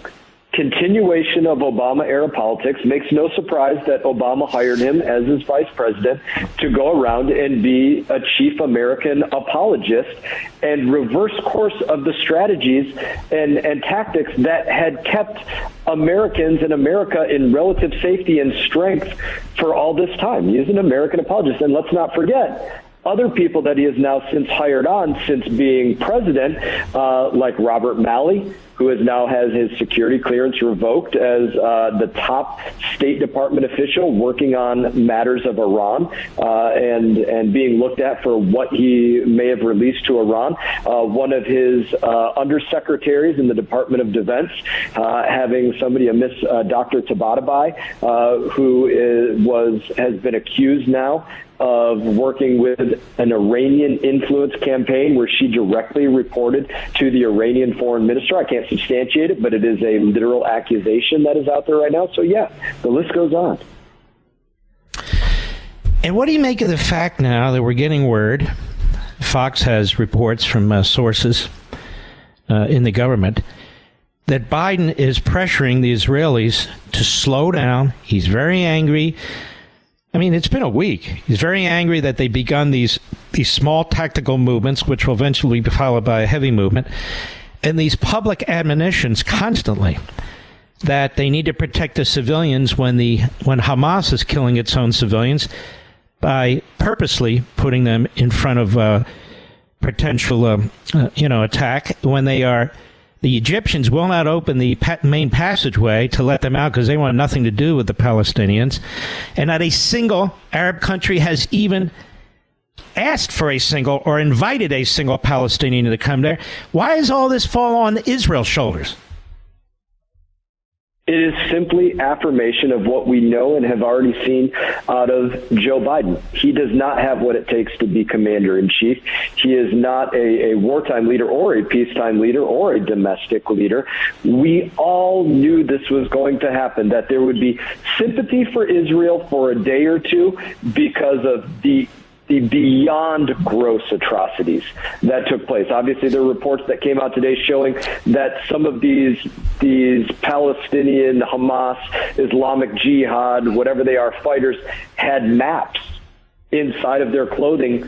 Continuation of Obama-era politics. Makes no surprise that Obama hired him as his vice president to go around and be a chief American apologist and reverse course of the strategies and tactics that had kept Americans and America in relative safety and strength for all this time. He is an American apologist. And let's not forget, other people that he has now since hired on since being president, like Robert Malley, who now has his security clearance revoked as the top State Department official working on matters of Iran and being looked at for what he may have released to Iran. One of his undersecretaries in the Department of Defense, having somebody, Dr. Tabatabai, who has been accused now of working with an Iranian influence campaign where she directly reported to the Iranian foreign minister. I can't substantiate it, but it is a literal accusation that is out there right now. So, yeah, the list goes on. And what do you make of the fact now that we're getting word, Fox has reports from sources in the government, that Biden is pressuring the Israelis to slow down. He's very angry. I mean, it's been a week. He's very angry that they've begun these small tactical movements, which will eventually be followed by a heavy movement, and these public admonitions constantly that they need to protect the civilians when Hamas is killing its own civilians by purposely putting them in front of potential attack when they are. The Egyptians will not open the main passageway to let them out because they want nothing to do with the Palestinians. And not a single Arab country has even asked for a single or invited a single Palestinian to come there. Why does all this fall on Israel's shoulders? It is simply affirmation of what we know and have already seen out of Joe Biden. He does not have what it takes to be commander-in-chief. He is not a wartime leader or a peacetime leader or a domestic leader. We all knew this was going to happen, that there would be sympathy for Israel for a day or two because of the beyond gross atrocities that took place. Obviously, there are reports that came out today showing that some of these Palestinian, Hamas, Islamic Jihad, whatever they are, fighters had maps inside of their clothing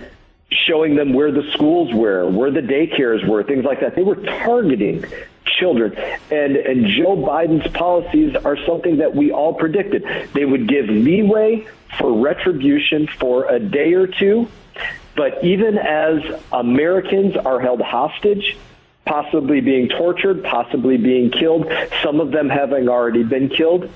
showing them where the schools were, where the daycares were, things like that. They were targeting children. And Joe Biden's policies are something that we all predicted. They would give leeway for retribution for a day or two, but even as Americans are held hostage, possibly being tortured, possibly being killed, some of them having already been killed,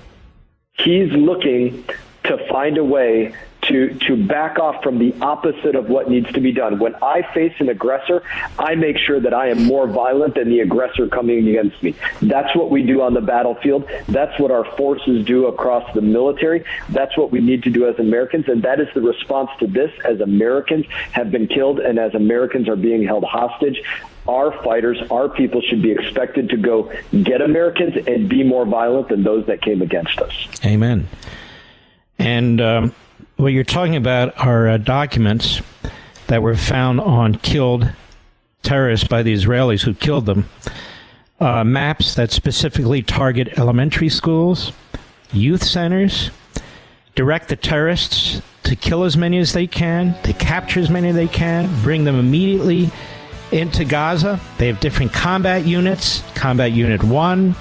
he's looking to find a way to back off from the opposite of what needs to be done. When I face an aggressor, I make sure that I am more violent than the aggressor coming against me. That's what we do on the battlefield. That's what our forces do across the military. That's what we need to do as Americans, and that is the response to this as Americans have been killed and as Americans are being held hostage. Our fighters, our people should be expected to go get Americans and be more violent than those that came against us. Amen. And what you're talking about are documents that were found on killed terrorists by the Israelis who killed them. Maps that specifically target elementary schools, youth centers, direct the terrorists to kill as many as they can, to capture as many as they can, bring them immediately into Gaza. They have different combat units, Combat Unit 1,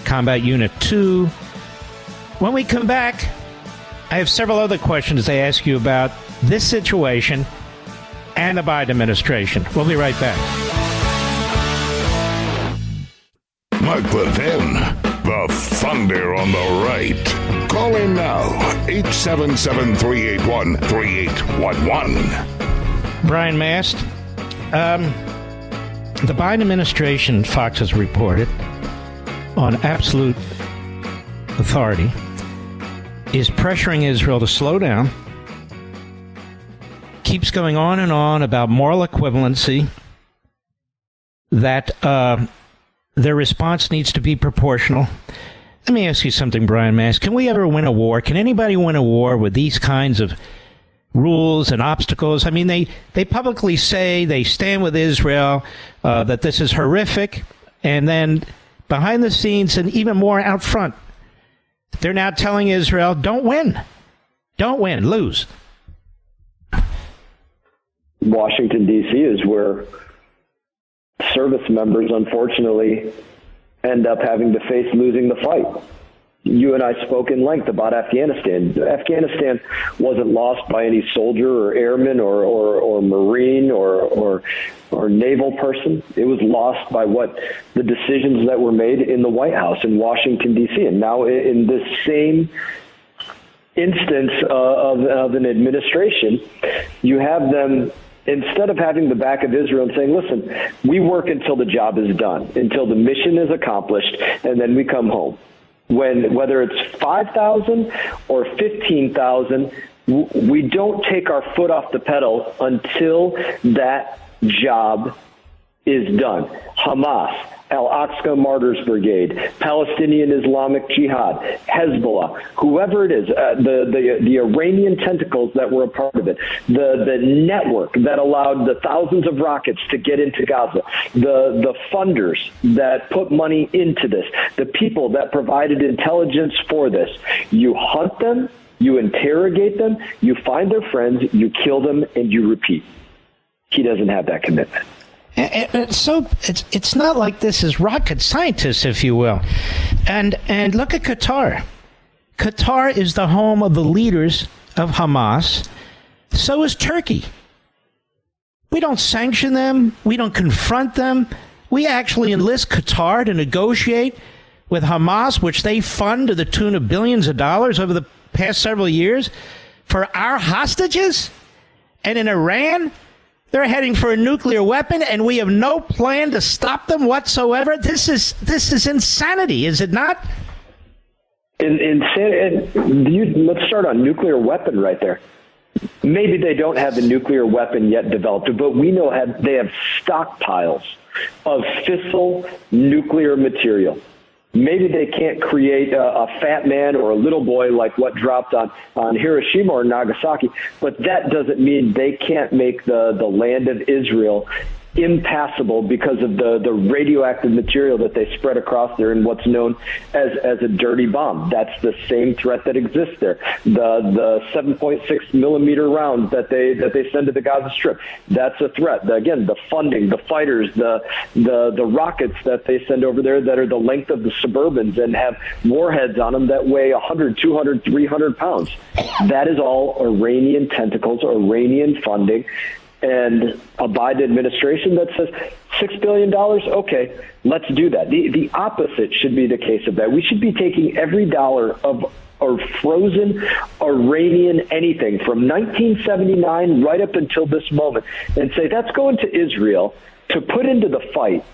Combat Unit 2. When we come back, I have several other questions to ask you about this situation and the Biden administration. We'll be right back. Mark Levin, the thunder on the right. Call in now, 877-381-3811. Brian Mast, the Biden administration, Fox has reported, on absolute authority, is pressuring Israel to slow down, keeps going on and on about moral equivalency, that their response needs to be proportional. Let me ask you something, Brian Mast. Can we ever win a war? Can anybody win a war with these kinds of rules and obstacles? I mean, they publicly say they stand with Israel, that this is horrific, and then behind the scenes and even more out front, they're now telling Israel, don't win. Don't win. Lose. Washington, D.C. is where service members, unfortunately, end up having to face losing the fight. You and I spoke in length about Afghanistan. Afghanistan wasn't lost by any soldier or airman or Marine or naval person. It was lost by what the decisions that were made in the White House in Washington, D.C. And now in this same instance of an administration, you have them, instead of having the back of Israel and saying, listen, we work until the job is done, until the mission is accomplished, and then we come home. Whether it's 5,000 or 15,000, we don't take our foot off the pedal until that job is done. Hamas, Al-Aqsa Martyrs Brigade, Palestinian Islamic Jihad, Hezbollah, whoever it is, the Iranian tentacles that were a part of it, the network that allowed the thousands of rockets to get into Gaza, the funders that put money into this, the people that provided intelligence for this. You hunt them, you interrogate them, you find their friends, you kill them, and you repeat. He doesn't have that commitment. So it's not like this is rocket scientists, if you will. And look at Qatar. Qatar is the home of the leaders of Hamas. So is Turkey. We don't sanction them. We don't confront them. We actually enlist Qatar to negotiate with Hamas, which they fund to the tune of billions of dollars over the past several years, for our hostages. And in Iran, they're heading for a nuclear weapon, and we have no plan to stop them whatsoever. This is insanity, is it not? Insanity. Let's start on nuclear weapon right there. Maybe they don't have a nuclear weapon yet developed, but we know they have stockpiles of fissile nuclear material. Maybe they can't create a fat man or a little boy like what dropped on Hiroshima or Nagasaki, but that doesn't mean they can't make the land of Israel impassable because of the radioactive material that they spread across there in what's known as a dirty bomb. That's the same threat that exists there. The 7.6 millimeter rounds that they send to the Gaza Strip, that's a threat. Again, the funding, the fighters, the rockets that they send over there that are the length of the Suburbans and have warheads on them that weigh 100, 200, 300 pounds. That is all Iranian tentacles, Iranian funding. And a Biden administration that says $6 billion, okay, let's do that. The opposite should be the case of that. We should be taking every dollar of or frozen Iranian anything from 1979 right up until this moment and say that's going to Israel to put into the fight,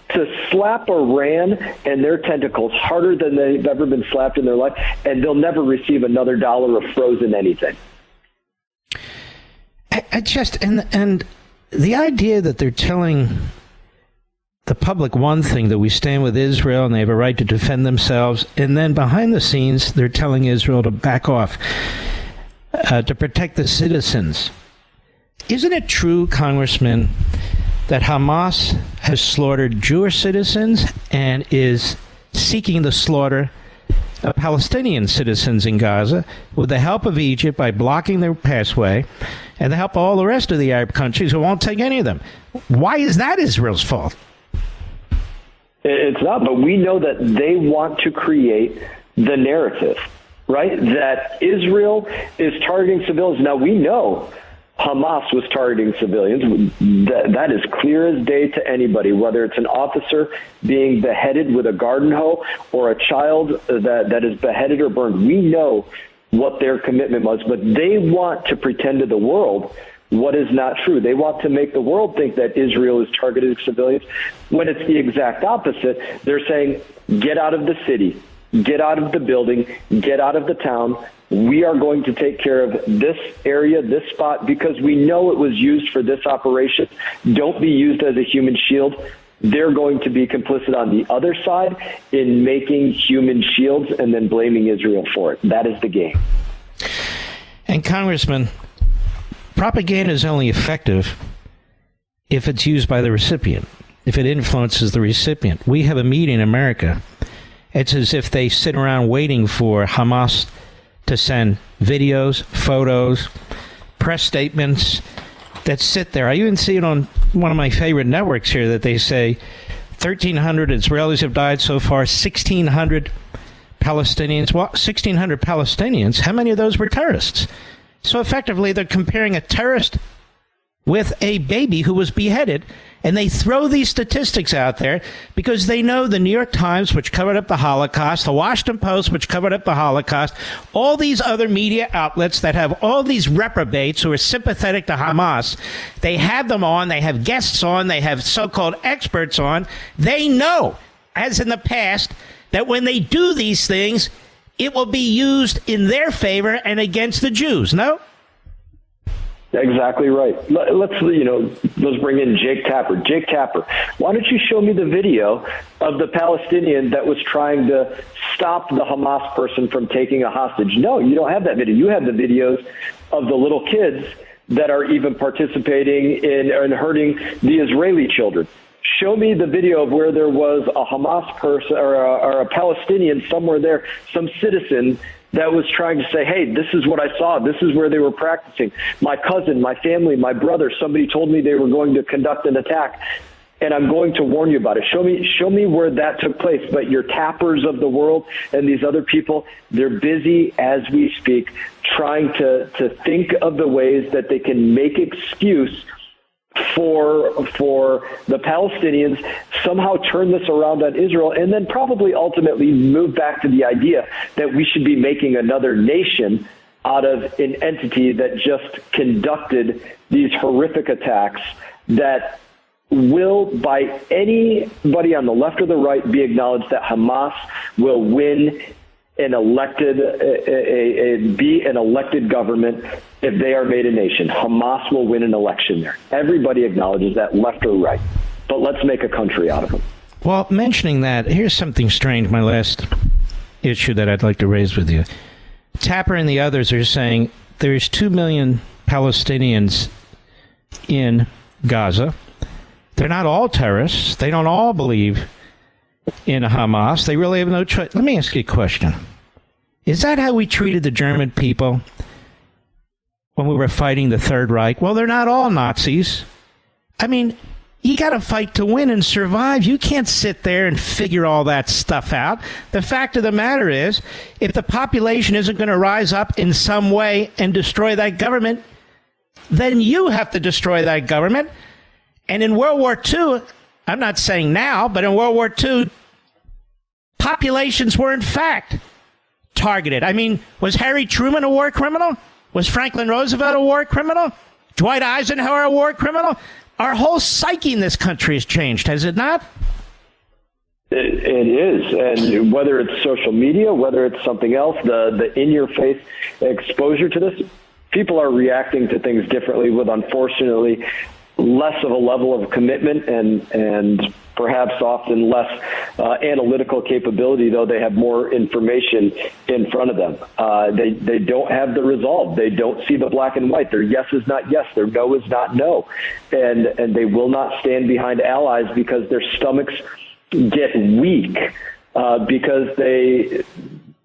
to slap Iran and their tentacles harder than they've ever been slapped in their life, and they'll never receive another dollar of frozen anything. I just, and the idea that they're telling the public one thing, that we stand with Israel and they have a right to defend themselves, and then behind the scenes they're telling Israel to back off, to protect the citizens. Isn't it true, Congressman, that Hamas has slaughtered Jewish citizens and is seeking to slaughter Palestinian citizens in Gaza with the help of Egypt by blocking their pathway and the help of all the rest of the Arab countries who won't take any of them? Why is that Israel's fault? It's not, but we know that they want to create the narrative, right? That Israel is targeting civilians. Now, we know Hamas was targeting civilians. That is clear as day to anybody, whether it's an officer being beheaded with a garden hoe or a child that is beheaded or burned. We know what their commitment was, but they want to pretend to the world what is not true. They want to make the world think that Israel is targeting civilians when it's the exact opposite. They're saying, get out of the city, get out of the building, get out of the town. We are going to take care of this area, this spot, because we know it was used for this operation. Don't be used as a human shield. They're going to be complicit on the other side in making human shields and then blaming Israel for it. That is the game. And Congressman, propaganda is only effective if it's used by the recipient, if it influences the recipient. We have a media in America. It's as if they sit around waiting for Hamas to send videos, photos, press statements that sit there. I even see it on one of my favorite networks here that they say 1,300 Israelis have died so far, 1,600 Palestinians. Well, 1,600 Palestinians, how many of those were terrorists? So effectively, they're comparing a terrorist with a baby who was beheaded, and they throw these statistics out there because they know the New York Times, which covered up the Holocaust, the Washington Post, which covered up the Holocaust, all these other media outlets that have all these reprobates who are sympathetic to Hamas, they have them on, they have guests on, they have so-called experts on. They know, as in the past, that when they do these things, it will be used in their favor and against the Jews. No? Exactly right. Let's bring in Jake Tapper. Jake Tapper, why don't you show me the video of the Palestinian that was trying to stop the Hamas person from taking a hostage? No, you don't have that video. You have the videos of the little kids that are even participating in and hurting the Israeli children. Show me the video of where there was a Hamas person or a Palestinian somewhere there, some citizen that was trying to say, hey, this is what I saw. This is where they were practicing. My cousin, my family, my brother, somebody told me they were going to conduct an attack, and I'm going to warn you about it. Show me where that took place. But your Tappers of the world and these other people, they're busy as we speak trying to think of the ways that they can make excuse for the Palestinians, somehow turn this around on Israel, and then probably ultimately move back to the idea that we should be making another nation out of an entity that just conducted these horrific attacks that will, by anybody on the left or the right, be acknowledged that Hamas will win be an elected government if they are made a nation. Hamas will win an election there. Everybody acknowledges that, left or right. But let's make a country out of them. Well, mentioning that, here's something strange, my last issue that I'd like to raise with you. Tapper and the others are saying there's 2 million Palestinians in Gaza. They're not all terrorists. They don't all believe in Hamas. They really have no choice. Let me ask you a question. Is that how we treated the German people when we were fighting the Third Reich? Well, they're not all Nazis. I mean, you got to fight to win and survive. You can't sit there and figure all that stuff out. The fact of the matter is, if the population isn't going to rise up in some way and destroy that government, then you have to destroy that government. And in World War II, I'm not saying now, but in World War II, populations were in fact targeted. I mean, was Harry Truman a war criminal? Was Franklin Roosevelt a war criminal? Dwight Eisenhower a war criminal? Our whole psyche in this country has changed, has it not? It is. And whether it's social media, whether it's something else, the in-your-face exposure to this, people are reacting to things differently with, unfortunately, less of a level of commitment and perhaps often less analytical capability, though they have more information in front of them. They don't have the resolve. They don't see the black and white. Their yes is not yes. Their no is not no. And they will not stand behind allies because their stomachs get weak because they,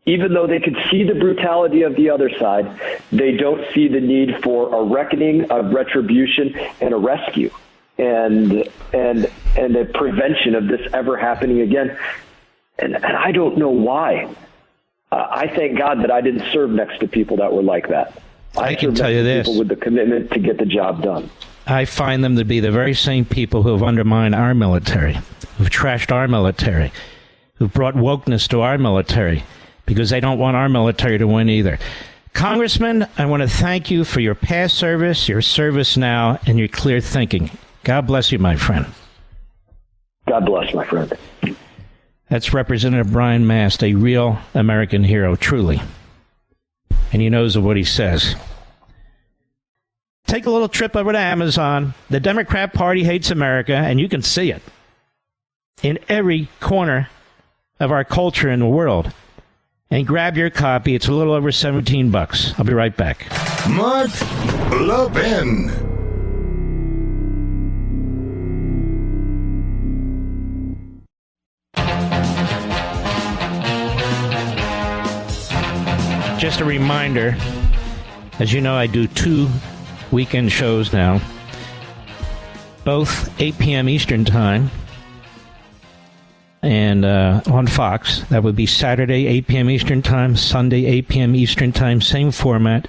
even though they could see the brutality of the other side, they don't see the need for a reckoning, a retribution, and a rescue, and the prevention of this ever happening again. And I don't know why. I thank God that I didn't serve next to people that were like that. I can tell you this. People with the commitment to get the job done. I find them to be the very same people who have undermined our military, who've trashed our military, who've brought wokeness to our military, because they don't want our military to win either. Congressman, I want to thank you for your past service, your service now, and your clear thinking. God bless you, my friend. God bless, my friend. That's Representative Brian Mast, a real American hero, truly. And he knows of what he says. Take a little trip over to Amazon. The Democrat Party hates America, and you can see it in every corner of our culture in the world. And grab your copy. It's a little over $17. I'll be right back. Mark Levin. Just a reminder, as you know, I do 2 weekend shows now, both 8 p.m. Eastern Time and on Fox. That would be Saturday, 8 p.m. Eastern Time, Sunday, 8 p.m. Eastern Time, same format,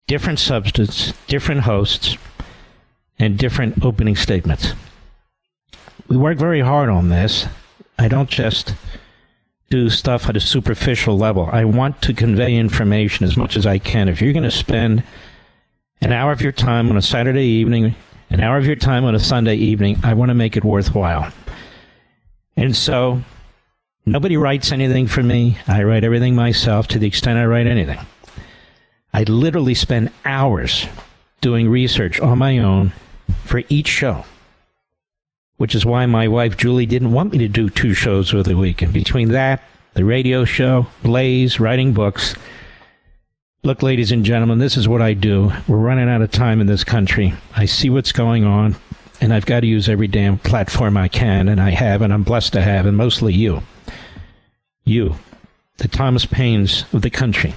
different substance, different hosts, and different opening statements. We work very hard on this. I don't just do stuff at a superficial level. I want to convey information as much as I can. If you're going to spend an hour of your time on a Saturday evening, an hour of your time on a Sunday evening, I want to make it worthwhile. And so, nobody writes anything for me. I write everything myself to the extent I write anything. I literally spend hours doing research on my own for each show, which is why my wife, Julie, didn't want me to do 2 shows over the weekend. Between that, the radio show, Blaze, writing books. Look, ladies and gentlemen, this is what I do. We're running out of time in this country. I see what's going on, and I've got to use every damn platform I can, and I have, and I'm blessed to have, and mostly you. You, the Thomas Paines of the country,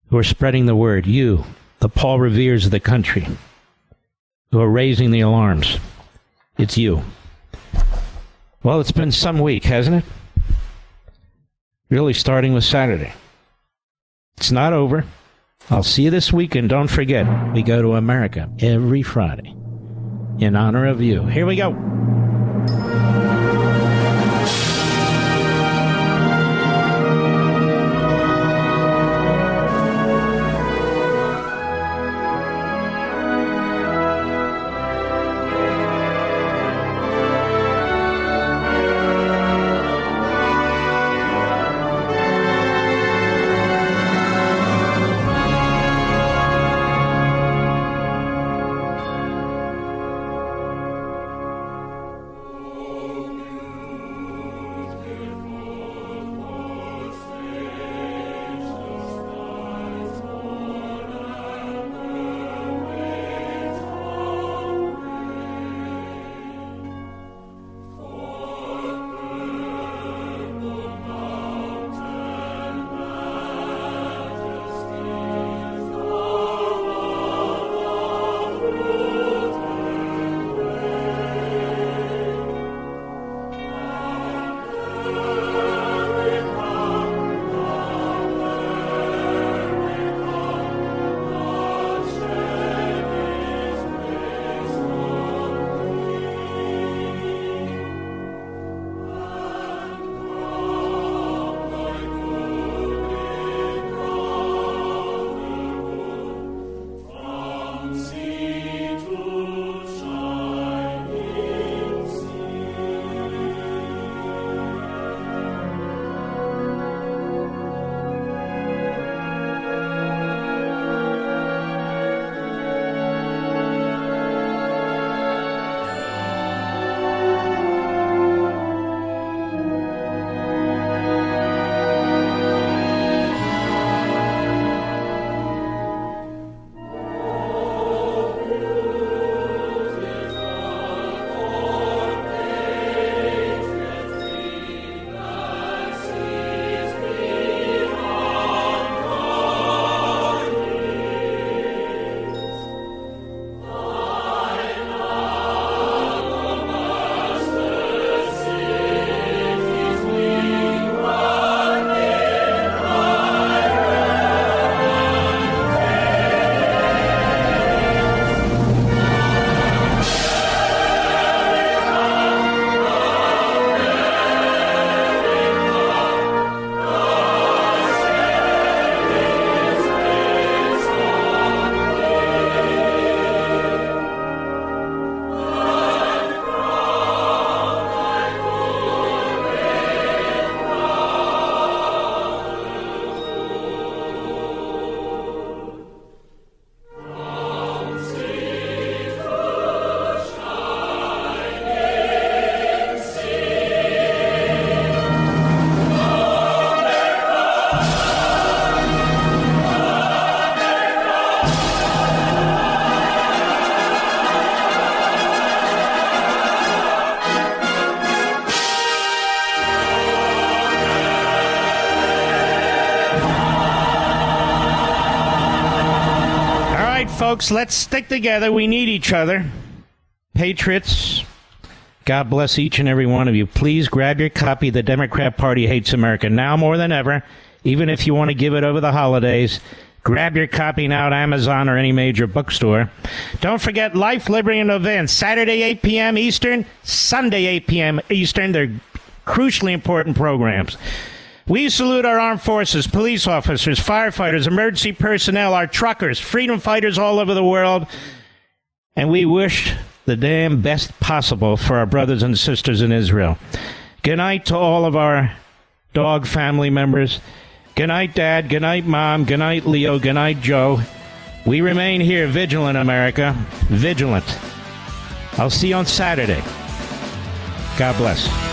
who are spreading the word. You, the Paul Reveres of the country, who are raising the alarms. It's you. Well, it's been some week, hasn't it? Really starting with Saturday. It's not over. I'll see you this weekend. Don't forget, we go to America every Friday in honor of you. Here we go. folks, let's stick together. We need each other. Patriots, God bless each and every one of you. Please grab your copy. The Democrat Party Hates America. Now more than ever, even if you want to give it over the holidays, grab your copy now at Amazon or any major bookstore. Don't forget Life, Liberty, and Events. Saturday, 8 p.m. Eastern, Sunday, 8 p.m. Eastern. They're crucially important programs. We salute our armed forces, police officers, firefighters, emergency personnel, our truckers, freedom fighters all over the world. And we wish the damn best possible for our brothers and sisters in Israel. Good night to all of our dog family members. Good night, Dad. Good night, Mom. Good night, Leo. Good night, Joe. We remain here, vigilant, America. Vigilant. I'll see you on Saturday. God bless.